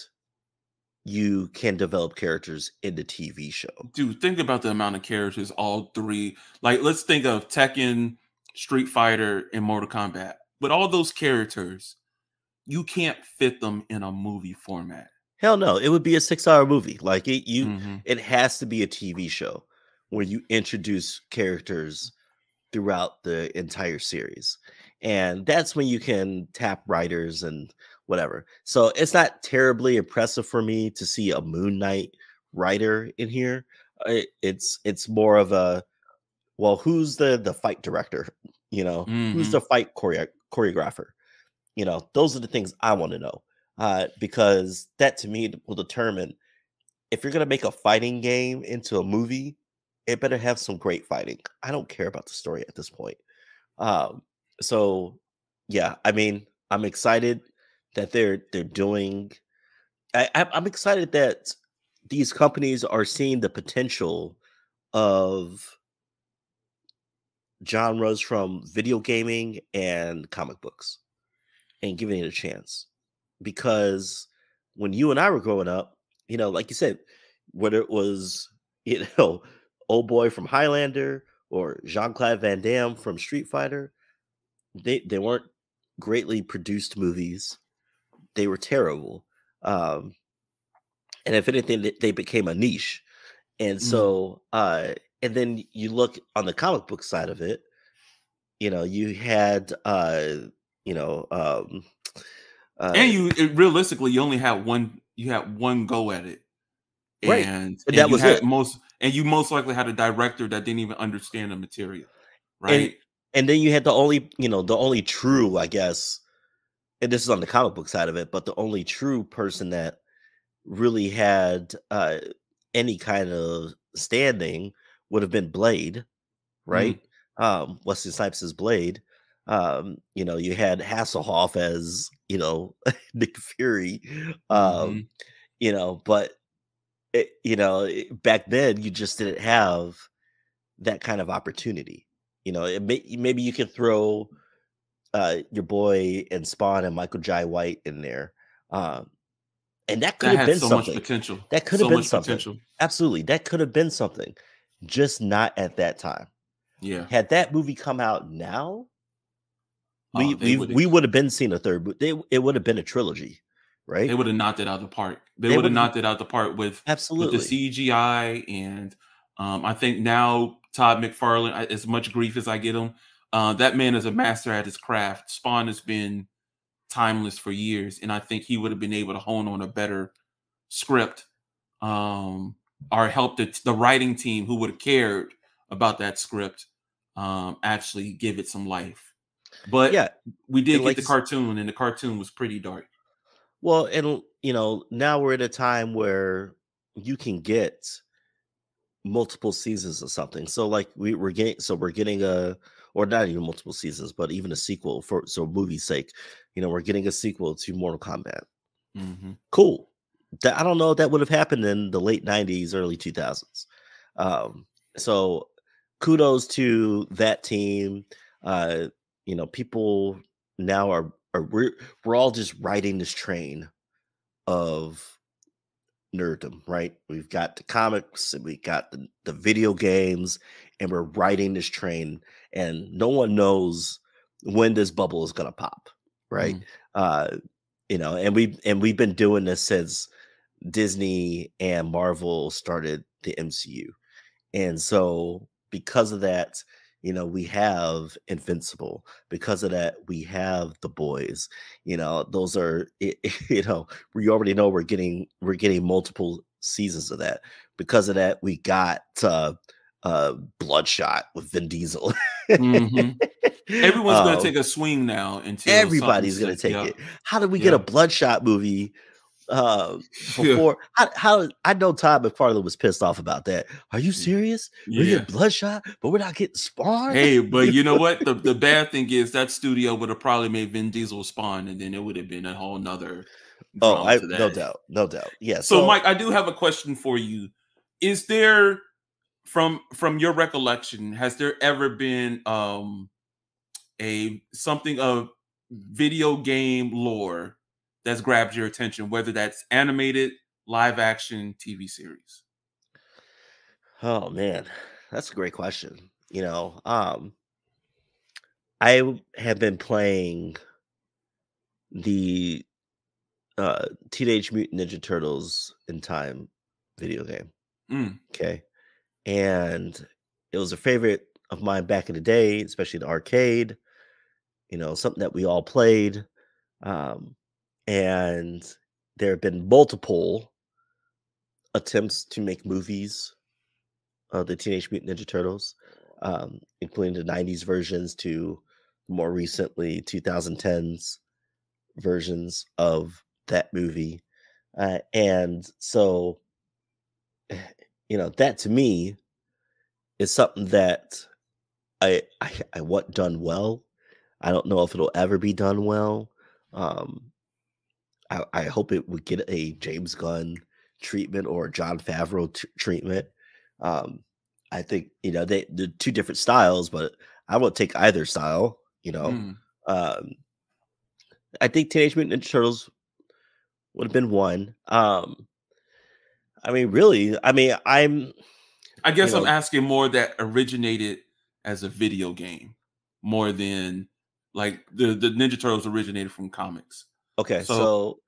you can develop characters in the TV show. Dude, think about the amount of characters all three. Like, let's think of Tekken, Street Fighter, and Mortal Kombat. With all those characters, you can't fit them in a movie format. Hell no, it would be a 6-hour movie. Like it has to be a TV show where you introduce characters throughout the entire series. And that's when you can tap writers and whatever. So it's not terribly impressive for me to see a Moon Knight writer in here. It's more of a, well, who's the fight director? Who's the fight choreographer? Those are the things I want to know. Because that to me will determine if you're going to make a fighting game into a movie, it better have some great fighting. I don't care about the story at this point. So yeah, I mean, I'm excited that they're doing. I'm excited that these companies are seeing the potential of genres from video gaming and comic books and giving it a chance. Because when you and I were growing up, like you said, whether it was, old boy from Highlander or Jean-Claude Van Damme from Street Fighter, they weren't greatly produced movies. They were terrible. And if anything, they became a niche. And so, and then you look on the comic book side of it, you had, and realistically, you only had one. You had one go at it, right? And that was it. You most likely had a director that didn't even understand the material, right? And then you had the only true, I guess, and this is on the comic book side of it, but the only true person that really had any kind of standing would have been Blade, right? Wesley Snipes' Blade. You had Hasselhoff as, Nick Fury. But back then you just didn't have that kind of opportunity. Maybe you could throw your boy and Spawn and Michael Jai White in there. And that could have been so something. Much potential. That could have been something. Potential. Absolutely. That could have been something. Just not at that time. Yeah. Had that movie come out now, we would have been seeing a third. It would have been a trilogy, right? They would have knocked it out of the park. They would have knocked it out of the park with absolutely with the CGI and I think now Todd McFarlane, as much grief as I get him, that man is a master at his craft. Spawn has been timeless for years, and I think he would have been able to hone on a better script, or help the writing team who would have cared about that script actually give it some life. But Yeah, we did and get like the cartoon, and the cartoon was pretty dark. well, and now we're at a time where you can get multiple seasons of something. So like we're getting a, or not even multiple seasons, but even a sequel for movie's sake. We're getting a sequel to Mortal Kombat. Mm-hmm. Cool. I don't know if that would have happened in the late 90s, early 2000s. So kudos to that team. People now are we're all just riding this train of nerddom, right? We've got the comics and we got the video games, and we're riding this train, and no one knows when this bubble is gonna pop, right? And we've been doing this since Disney and Marvel started the MCU. And so because of that, we have Invincible. Because of that, we have The Boys. Those are we already know we're getting multiple seasons of that. Because of that, we got Bloodshot with Vin Diesel. Mm-hmm. Everyone's going to take a swing now until everybody's going to take it. How did we get a Bloodshot movie before? How I know Todd McFarlane was pissed off about that. Are you serious? We get Bloodshot, but we're not getting Spawn. Hey, but you know what? The bad thing is that studio would have probably made Vin Diesel Spawn, and then it would have been a whole nother drama to that. No doubt. Yeah. So Mike, I do have a question for you. Is there, from your recollection, has there ever been something of video game lore that's grabbed your attention, whether that's animated, live action, TV series? Oh man, that's a great question. I have been playing the Teenage Mutant Ninja Turtles in Time video game. Okay. And it was a favorite of mine back in the day, especially the arcade, something that we all played. And there have been multiple attempts to make movies of the Teenage Mutant Ninja Turtles, including the 90s versions to more recently 2010s versions of that movie. And so, that to me is something that I want done well. I don't know if it'll ever be done well. I hope it would get a James Gunn treatment or John Favreau treatment. I think they're two different styles, but I won't take either style. I think Teenage Mutant Ninja Turtles would have been one. I guess I'm asking more that originated as a video game more than like the Ninja Turtles originated from comics. Okay, so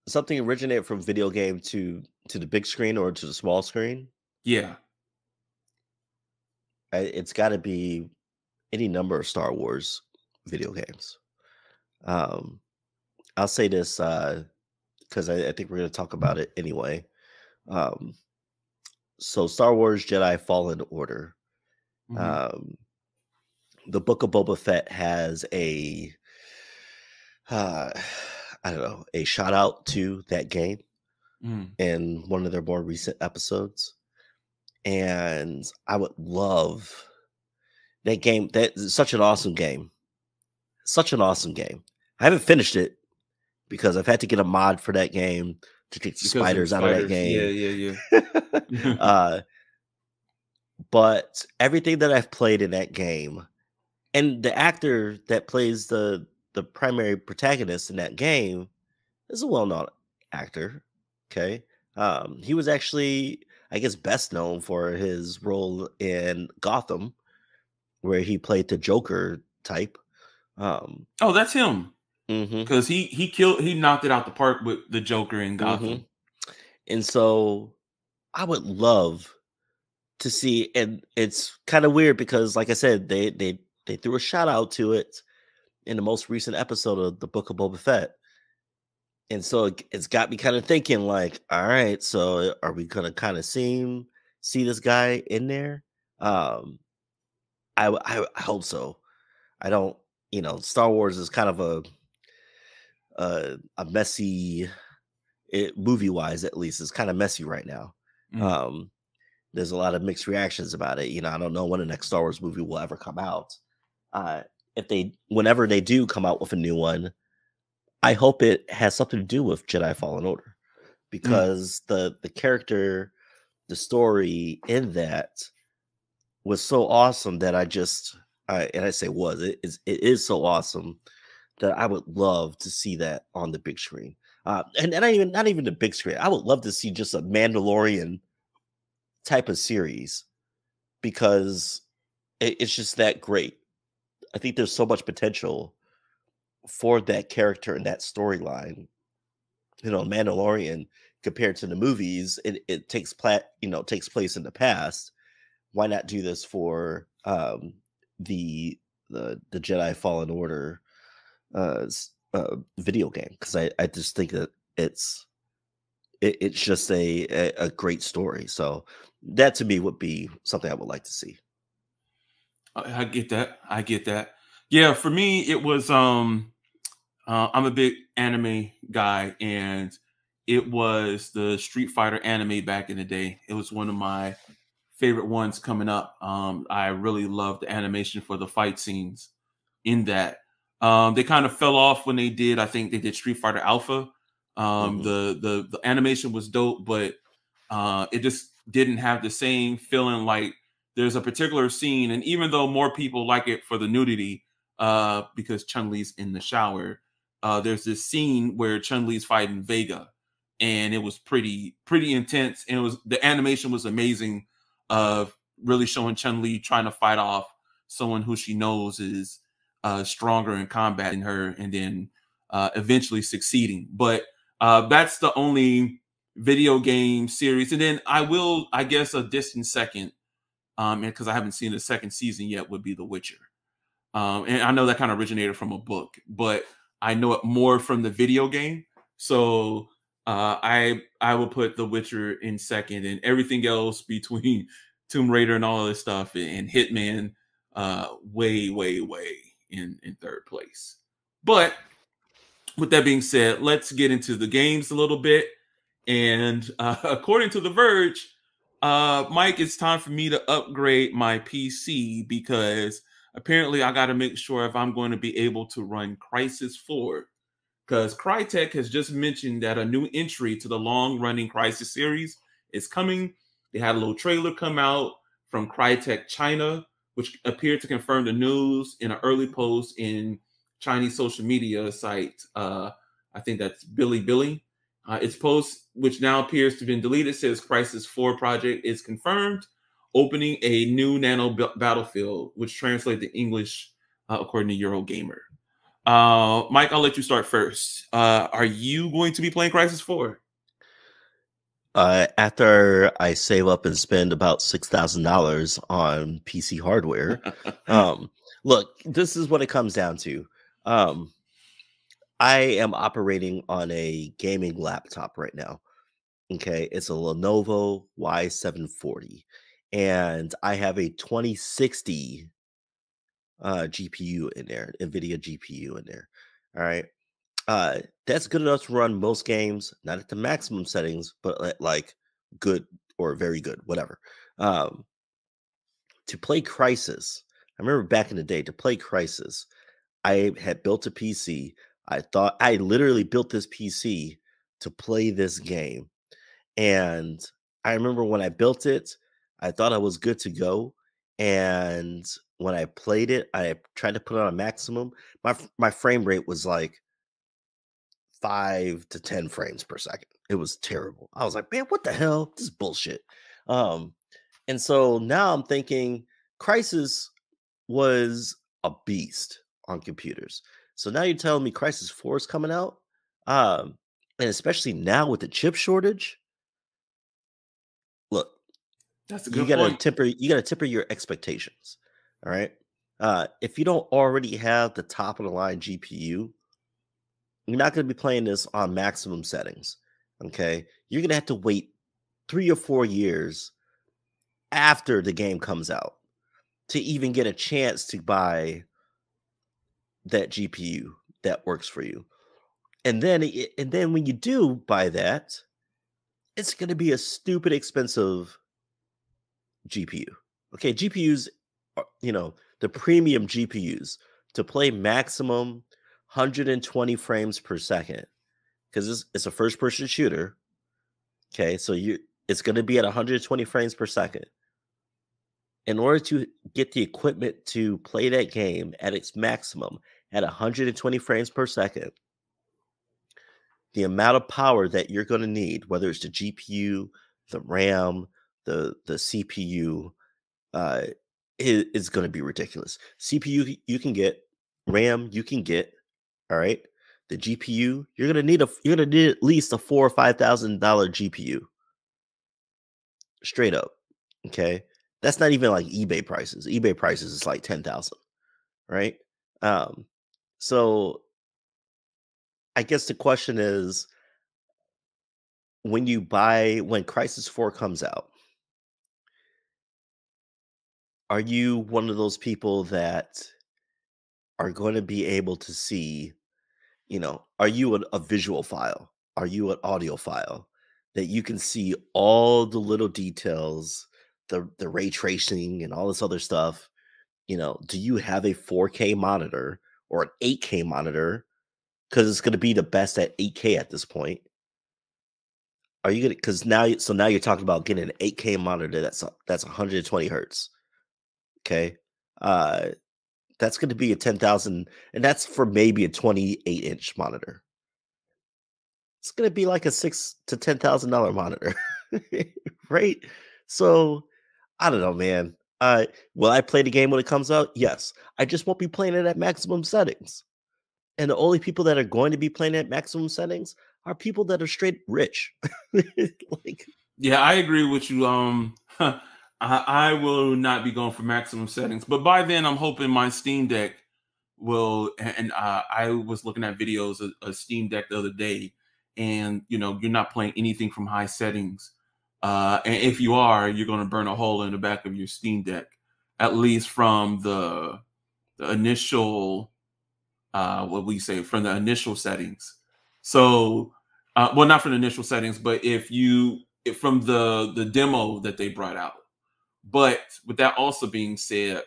something originated from video game to the big screen or to the small screen? Yeah. It's got to be any number of Star Wars video games. I'll say this because I think we're going to talk about it anyway. So Star Wars Jedi Fallen Order. The Book of Boba Fett has a shout out to that game in one of their more recent episodes. And I would love that game. That's such an awesome game. Such an awesome game. I haven't finished it because I've had to get a mod for that game to take the spiders out of that game. Yeah. But everything that I've played in that game, and the actor that plays the primary protagonist in that game is a well-known actor. Okay. He was actually, I guess, best known for his role in Gotham, where he played the Joker type. Oh, that's him. Because he knocked it out the park with the Joker in Gotham. And so I would love to see, and it's kind of weird because, like I said, they threw a shout out to it in the most recent episode of the Book of Boba Fett, and so it's got me kind of thinking, like, all right, so are we gonna kind of see this guy in there? Um, I hope so. I don't, Star Wars is kind of a messy, movie wise at least, it's kind of messy right now. Mm, Um, there's a lot of mixed reactions about it. I don't know when the next Star Wars movie will ever come out. Uh, whenever they do come out with a new one, I hope it has something to do with Jedi Fallen Order, mm. because the character, the story in that was so awesome that and I say it is so awesome that I would love to see that on the big screen. And not even the big screen. I would love to see just a Mandalorian type of series, because it's just that great. I think there's so much potential for that character and that storyline. Mandalorian, compared to the movies, it takes place in the past. Why not do this for the Jedi Fallen Order video game? Because I just think that it's just a great story. So that to me would be something I would like to see. I get that. I get that. Yeah, for me, it was I'm a big anime guy, and it was the Street Fighter anime back in the day. It was one of my favorite ones coming up. I really loved the animation for the fight scenes in that. They kind of fell off when they did. I think they did Street Fighter Alpha. Hmm. The animation was dope, but it just didn't have the same feeling. Like there's a particular scene, and even though more people like it for the nudity, because Chun Li's in the shower, there's this scene where Chun Li's fighting Vega, and it was pretty intense, and it was the animation was amazing, of really showing Chun Li trying to fight off someone who she knows is stronger in combat than her, and then eventually succeeding. But that's the only video game series. And then I guess, a distant second, because I haven't seen the second season yet, would be The Witcher. And I know that kind of originated from a book, but I know it more from the video game. So I will put The Witcher in second, and everything else between Tomb Raider and all of this stuff and Hitman, way in third place. But with that being said, let's get into the games a little bit. And according to The Verge, Mike, it's time for me to upgrade my PC, because apparently I got to make sure if I'm going to be able to run Crysis 4. Because Crytek has just mentioned that a new entry to the long-running Crysis series is coming. They had a little trailer come out from Crytek China, which appeared to confirm the news in an early post in Chinese social media site. I think that's Billy. Its post, which now appears to have been deleted, says Crysis 4 project is confirmed, opening a new nano battlefield, which translates to English, according to Eurogamer. Mike, I'll let you start first. Are you going to be playing Crysis 4? After I save up and spend about $6,000 on PC hardware, look, this is what it comes down to. I am operating on a gaming laptop right now. Okay, it's a Lenovo Y740, and I have a 2060 GPU in there, NVIDIA GPU in there. All right. That's good enough to run most games, not at the maximum settings, but at like good or very good, whatever. Um, to play Crysis, I remember back in the day, to play Crysis, I had built a PC. I thought I literally built this PC to play this game. And I remember when I built it, I thought I was good to go. And when I played it, I tried to put it on maximum. My frame rate was like 5 to 10 frames per second. It was terrible. I was like, man, what the hell? This is bullshit. Um, and so now I'm thinking Crysis was a beast on computers. So now you're telling me Crysis 4 is coming out? And especially now with the chip shortage, That's a you good gotta point. temper your expectations. All right. If you don't already have the top of the line GPU, you're not going to be playing this on maximum settings. Okay. You're going to have to wait 3 or 4 years after the game comes out to even get a chance to buy that GPU that works for you. And then when you do buy that, it's going to be a stupid expensive GPU. Okay, GPUs, the premium GPUs to play maximum 120 frames per second because it's a first person shooter. Okay, so it's going to be at 120 frames per second. In order to get the equipment to play that game at its maximum at 120 frames per second, the amount of power that you're going to need, whether it's the GPU, the RAM, the CPU, is going to be ridiculous. CPU you can get, RAM you can get, all right. The GPU you're going to need at least a $4,000 or $5,000 GPU, straight up. Okay, that's not even like eBay prices. eBay prices is like 10,000, right? So I guess the question is, when Crysis 4 comes out, are you one of those people that are going to be able to see, are you a visual file? Are you an audio file that you can see all the little details, the ray tracing and all this other stuff? Do you have a 4K monitor or an 8K monitor? Because it's going to be the best at 8K at this point. Are you gonna? Because now you're talking about getting an 8K monitor that's 120 hertz. Okay, that's going to be a 10,000, and that's for maybe a 28-inch monitor. It's going to be like a $6,000 to $10,000 monitor, right? So I don't know, man. Will I play the game when it comes out? Yes. I just won't be playing it at maximum settings. And the only people that are going to be playing at maximum settings are people that are straight rich. Like, Yeah, I agree with you. I will not be going for maximum settings, but by then I'm hoping my Steam Deck will. And I was looking at videos of a Steam Deck the other day, and you're not playing anything from high settings. And if you are, you're going to burn a hole in the back of your Steam Deck, at least from the initial what we say from the initial settings. So, well, not from the initial settings, but from the demo that they brought out. But with that also being said,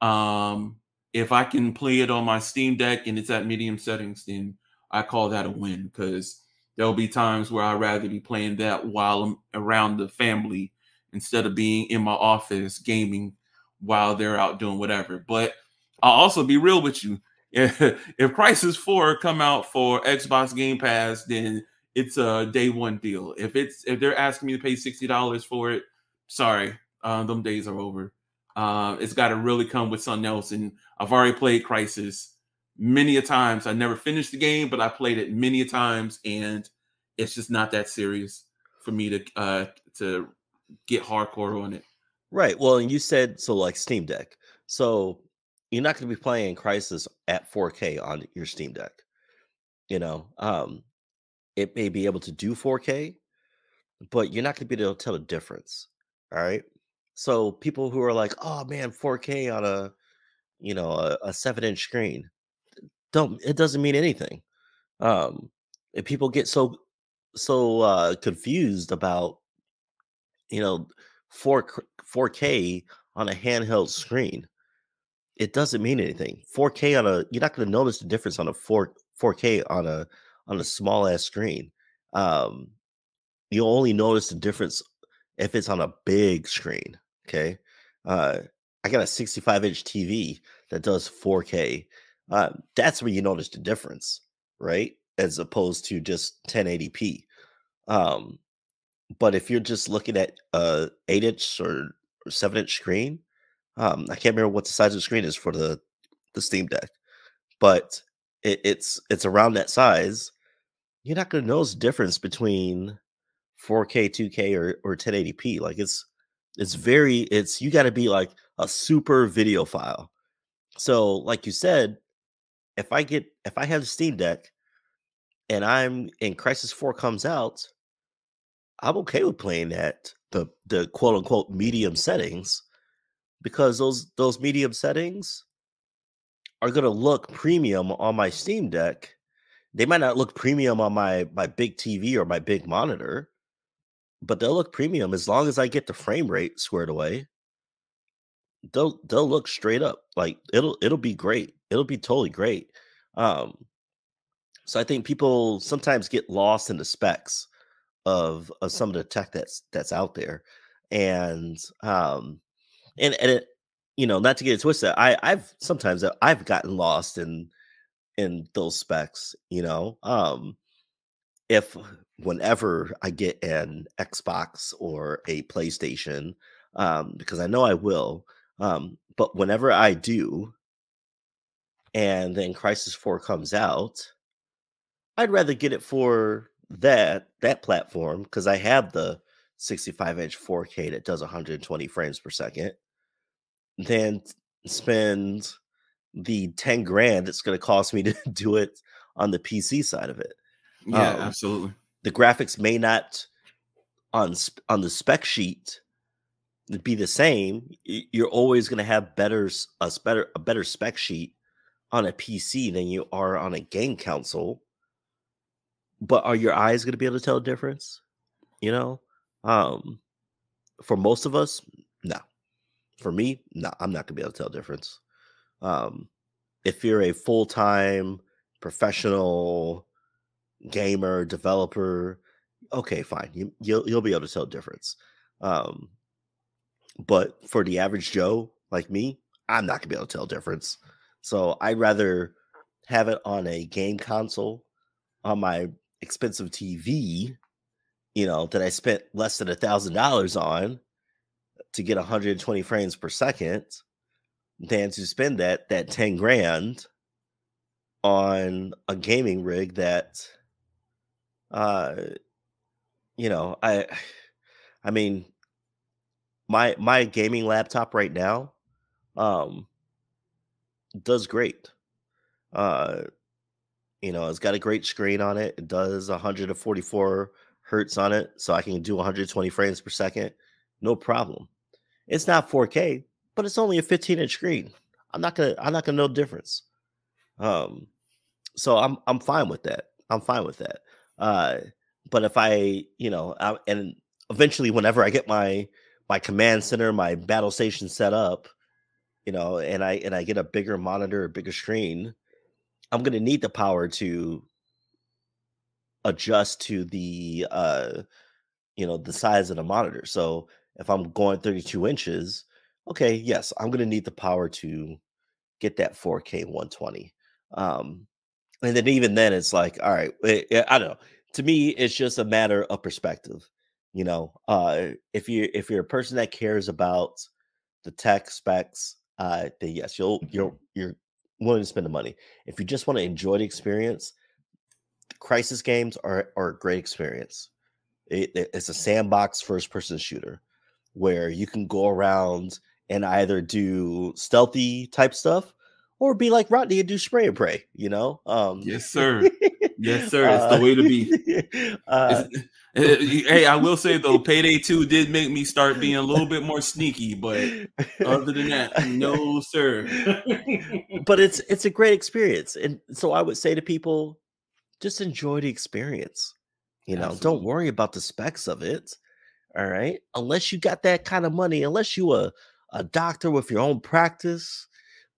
if I can play it on my Steam Deck and it's at medium settings, then I call that a win, because there'll be times where I'd rather be playing that while I'm around the family instead of being in my office gaming while they're out doing whatever. But I'll also be real with you. If Crysis 4 come out for Xbox Game Pass, then it's a day one deal. If they're asking me to pay $60 for it, sorry, them days are over. It's got to really come with something else. And I've already played Crysis many a times. I never finished the game, but I played it many a times, and it's just not that serious for me to get hardcore on it. right. Well, and you said so, like Steam Deck. So you're not going to be playing Crysis at 4K on your Steam Deck. It may be able to do 4K, but you're not going to be able to tell the difference. All right. So people who are like, "Oh man, 4K on a 7-inch screen," it doesn't mean anything. And people get so confused about, you know 4K on a handheld screen. It doesn't mean anything. 4K you're not going to notice the difference on a 4K on a small ass screen. Um, you'll only notice the difference if it's on a big screen. Okay. Uh, I got a 65-inch TV that does 4K. That's where you notice the difference, right? As opposed to just 1080p. Um, but if you're just looking at 8-inch or 7-inch screen, I can't remember what the size of the screen is for the Steam Deck, but it's around that size. You're not going to notice the difference between 4K, 2K, or 1080p. Like, it's you got to be like a super video file. So like you said, if I have the Steam Deck and Crysis 4 comes out, I'm okay with playing at the quote unquote medium settings, because those medium settings are gonna look premium on my Steam Deck. They might not look premium on my big TV or my big monitor, but they'll look premium as long as I get the frame rate squared away. They'll look straight up like it'll be great. It'll be totally great. So I think people sometimes get lost in the specs of some of the tech that's out there, and it, not to get it twisted, I've sometimes I've gotten lost in those specs. If whenever I get an Xbox or a PlayStation, because I know I will, but whenever I do, and then Crysis 4 comes out, I'd rather get it for that platform, because I have the 65-inch 4K that does 120 frames per second, than spend the 10 grand it's going to cost me to do it on the PC side of it. Yeah, absolutely. The graphics may not on the spec sheet be the same. You're always going to have a better spec sheet on a PC than you are on a game console. But are your eyes going to be able to tell the difference? For most of us, no. For me, no, I'm not going to be able to tell the difference. If you're a full-time professional gamer, developer, okay, fine. You'll be able to tell the difference. But for the average Joe like me, I'm not gonna be able to tell the difference. So I'd rather have it on a game console on my expensive TV, that I spent less than $1,000 on to get 120 frames per second, than to spend that 10 grand on a gaming rig that I mean, my gaming laptop right now does great. It's got a great screen on it. It does 144 hertz on it, so I can do 120 frames per second, no problem. It's not 4K, but it's only a 15-inch screen. I'm not gonna know the difference. So I'm fine with that. But if and eventually, whenever I get my command center, my battle station set up, and I get a bigger monitor, a bigger screen, I'm gonna need the power to adjust to the the size of the monitor. So if I'm going 32 inches, okay, yes, I'm gonna need the power to get that 4K 120. And then even then, it's like, all right, I don't know. To me, it's just a matter of perspective. If you're a person that cares about the tech specs, then yes, you're willing to spend the money. If you just want to enjoy the experience, the Crysis games are a great experience. It's a sandbox first-person shooter where you can go around and either do stealthy type stuff or be like Rodney and do spray and pray. Yes, sir. Yes, sir. It's the way to be. Hey, I will say though, Payday 2 did make me start being a little bit more sneaky, but other than that, no, sir. But it's a great experience, and so I would say to people, just enjoy the experience. Don't worry about the specs of it. All right, unless you got that kind of money, unless you a doctor with your own practice,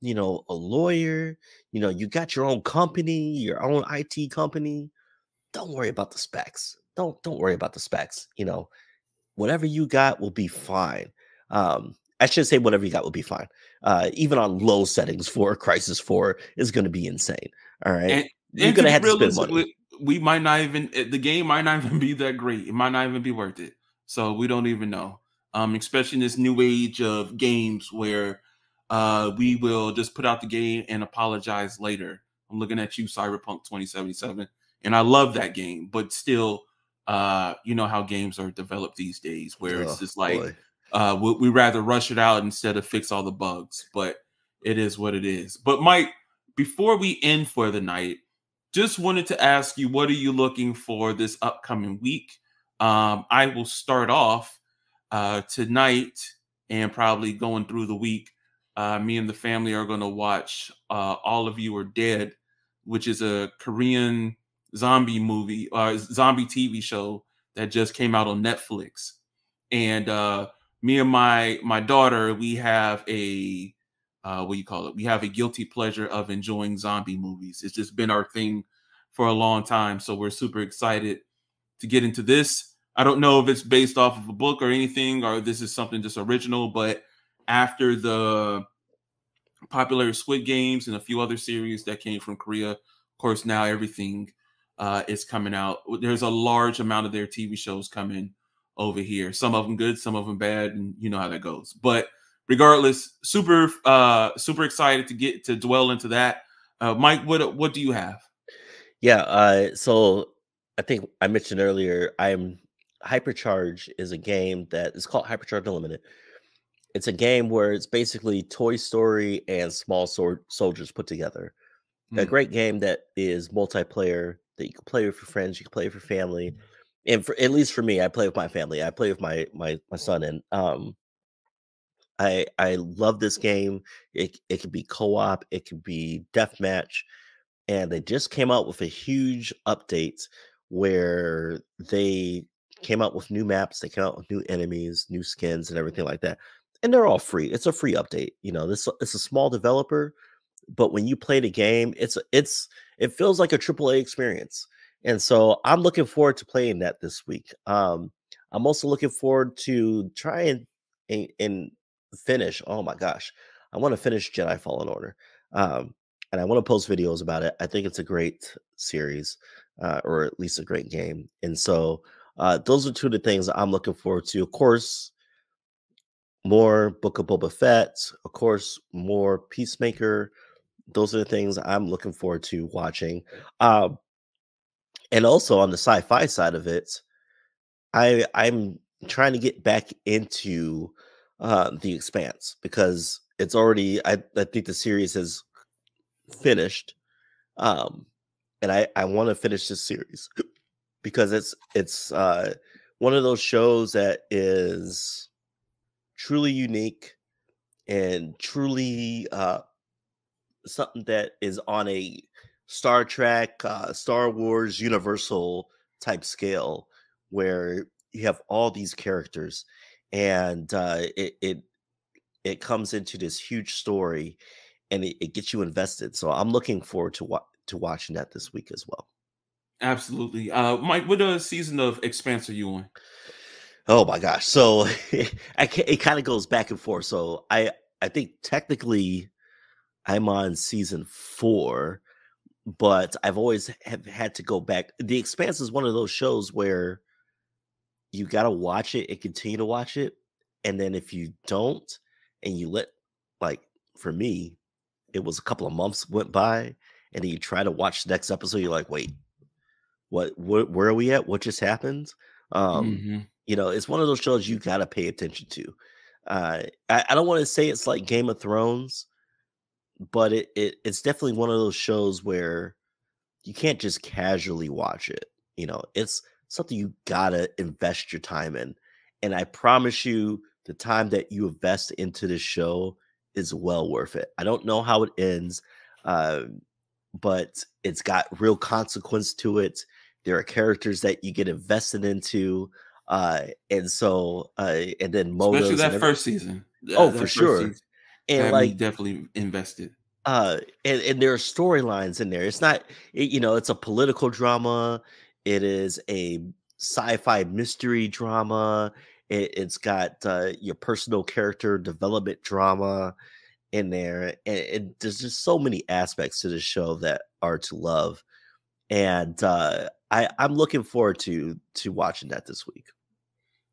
a lawyer, you got your own company, your own IT company. Don't worry about the specs. Don't worry about the specs. Whatever you got will be fine. I should say whatever you got will be fine. Even on low settings for Crysis 4 is going to be insane. All right. And you're going to have to spend money. We might not even, the game might not even be that great. It might not even be worth it. So we don't even know. Especially in this new age of games where we will just put out the game and apologize later. I'm looking at you, Cyberpunk 2077. And I love that game, but still, you know how games are developed these days, where it's just like, We rather rush it out instead of fix all the bugs. But it is what it is. But Mike, before we end for the night, just wanted to ask you, what are you looking for this upcoming week? I will start off tonight and probably going through the week. Me and the family are going to watch All of You Are Dead, which is a Korean zombie movie, zombie TV show that just came out on Netflix. And me and my daughter, we have a what do you call it? We have a guilty pleasure of enjoying zombie movies. It's just been our thing for a long time. So we're super excited to get into this. I don't know if it's based off of a book or anything, or this is something just original, but after the popular Squid Games and a few other series that came from Korea, of course, now everything is coming out. There's a large amount of their TV shows coming over here. Some of them good, some of them bad, and you know how that goes. But regardless, super excited to get to dwell into that. Mike, what do you have? Yeah, so I think I mentioned earlier, Hypercharge is a game that is called Hypercharge Unlimited. It's a game where it's basically Toy Story and Small Soldiers put together. A great game that is multiplayer, that you can play with your friends, you can play with your family. And for at least for me, I play with my family. I play with my son, and I love this game. It could be co-op, it could be deathmatch, and they just came out with a huge update where they came out with new maps, they came out with new enemies, new skins, and everything like that. And they're all free. It's a free update. You know, it's a small developer, but when you play the game, it feels like a AAA experience. And so I'm looking forward to playing that this week. I'm also looking forward to trying and finish. Oh my gosh, I want to finish Jedi Fallen Order, and I want to post videos about it. I think it's a great series, or at least a great game. And so those are two of the things I'm looking forward to. Of course, more Book of Boba Fett. Of course, more Peacemaker. Those are the things I'm looking forward to watching. And also on the sci-fi side of it, I'm trying to get back into The Expanse, because it's already, I think the series has finished. And I want to finish this series because it's one of those shows that is truly unique and truly something that is on a Star Trek, Star Wars, Universal type scale, where you have all these characters, and it comes into this huge story, and it gets you invested. So I'm looking forward to watching that this week as well. Absolutely. Mike, what season of Expanse are you on? Oh my gosh! So it kind of goes back and forth. So I think technically I'm on season 4, but I've always have had to go back. The Expanse is one of those shows where you got to watch it and continue to watch it. And then if you don't, and you like for me, it was a couple of months went by, and then you try to watch the next episode, you're like, wait, where are we at? What just happened? You know, it's one of those shows you got to pay attention to. I don't want to say it's like Game of Thrones, but it's definitely one of those shows where you can't just casually watch it. You know, it's something you gotta invest your time in. And I promise you, the time that you invest into this show is well worth it. I don't know how it ends, but it's got real consequence to it. There are characters that you get invested into. And so, and then Especially motives. that first season. Oh, That for first sure. season And had me like, definitely invested. and there are storylines in there. It's not, you know, it's a political drama. It is a sci-fi mystery drama. It's got your personal character development drama in there, and there's just so many aspects to the show that are to love. And I'm looking forward to watching that this week.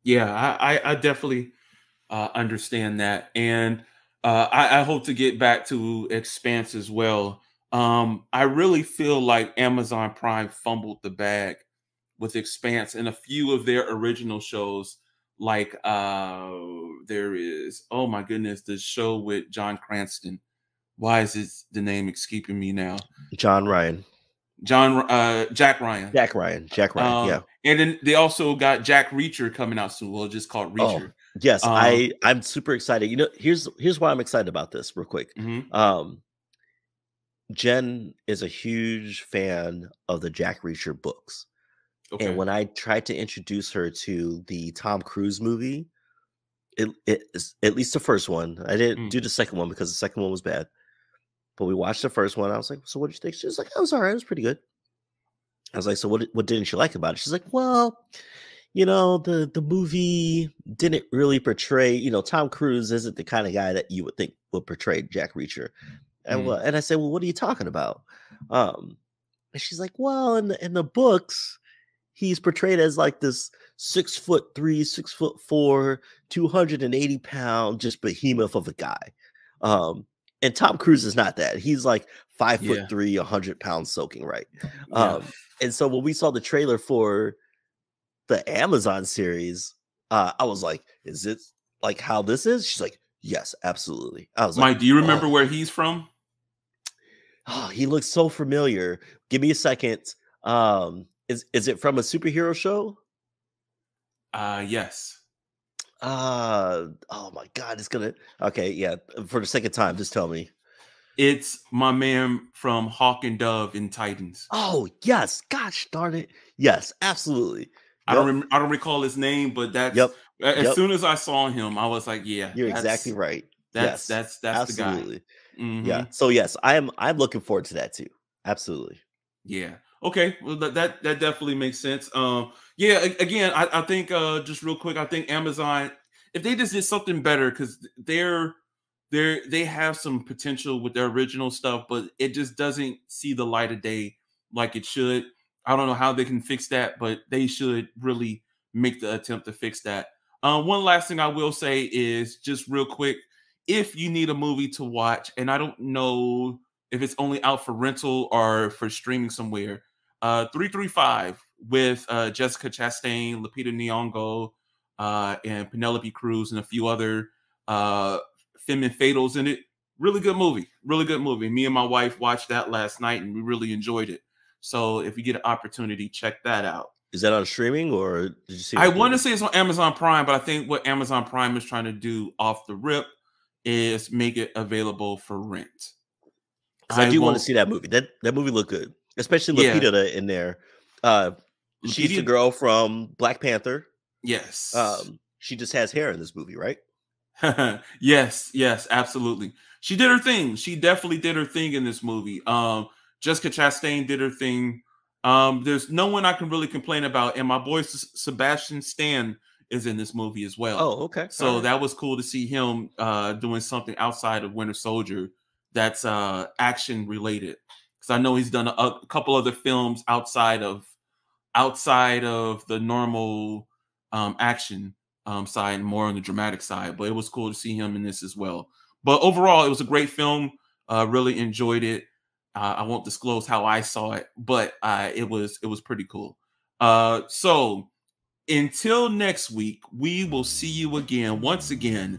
Yeah, I definitely understand that, and I hope to get back to Expanse as well. I really feel like Amazon Prime fumbled the bag with Expanse and a few of their original shows, like there is, oh my goodness, the show with John Cranston. Why is the name escaping me now? Jack Ryan. Jack Ryan. Yeah. And then they also got Jack Reacher coming out soon. Well, just called Reacher. Oh, yes, I'm super excited. You know, here's why I'm excited about this real quick. Jen is a huge fan of the Jack Reacher books. Okay. And when I tried to introduce her to the Tom Cruise movie, it is, at least the first one, I didn't do the second one because the second one was bad. But we watched the first one. I was like, so what did you think? She was like, oh, it was all right. It was pretty good. I was like, so what didn't you like about it? She's like, well, you know, the movie didn't really portray, you know, Tom Cruise isn't the kind of guy that you would think would portray Jack Reacher. And I said, well, what are you talking about? And she's like, well, in the books, he's portrayed as like this 6'3", 6'4", 280-pound, just behemoth of a guy. And Tom Cruise is not that. He's like 5'3", 100 pounds soaking right. And so when we saw the trailer for the Amazon series, I was like, is it like how this is? She's like, yes, absolutely. I was Mike, like, do you remember where he's from? Oh, he looks so familiar. Give me a second. Is it from a superhero show? Yes. Oh my God, it's gonna. Okay, yeah. For the second time, just tell me. It's my man from Hawk and Dove in Titans. Oh yes, gosh darn it, yes, absolutely. I don't recall his name, but that's as soon as I saw him, I was like, yeah, you're exactly right. That's absolutely. The guy. Yeah. So yes, I'm looking forward to that too. Absolutely. Yeah. Okay. Well, that definitely makes sense. Yeah. Again, I think just real quick, I think Amazon, if they just did something better, because they have some potential with their original stuff, but it just doesn't see the light of day like it should. I don't know how they can fix that, but they should really make the attempt to fix that. One last thing I will say is just real quick, if you need a movie to watch, and I don't know if it's only out for rental or for streaming somewhere, 335 with Jessica Chastain, Lupita Nyong'o, and Penelope Cruz, and a few other femme fatales in it. Really good movie. Really good movie. Me and my wife watched that last night, and we really enjoyed it. So if you get an opportunity, check that out. Is that on streaming, or did you see? I want to say it's on Amazon Prime, but I think what Amazon Prime is trying to do off the rip is make it available for rent. I do want to see that movie. That movie looked good, especially Lupita in there. She's the girl from Black Panther. Yes. She just has hair in this movie, right? Yes, absolutely. She did her thing. She definitely did her thing in this movie. Jessica Chastain did her thing. There's no one I can really complain about, and my boy Sebastian Stan is in this movie as well. Oh, okay. So that was cool to see him doing something outside of Winter Soldier that's action related, because I know he's done a couple other films outside of the normal action side, more on the dramatic side. But it was cool to see him in this as well. But overall, it was a great film. Really enjoyed it. I won't disclose how I saw it, but it was pretty cool. So until next week, we will see you again, once again,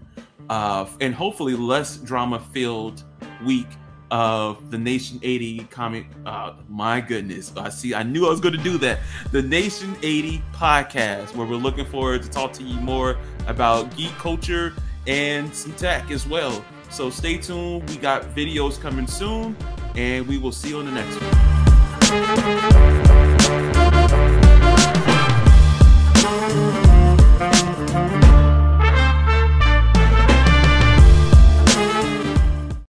and hopefully less drama-filled week of the Nation 80 comic. My goodness, I knew I was going to do that. The Nation 80 Podcast, where we're looking forward to talk to you more about geek culture and some tech as well. So stay tuned. We got videos coming soon, and we will see you on the next one.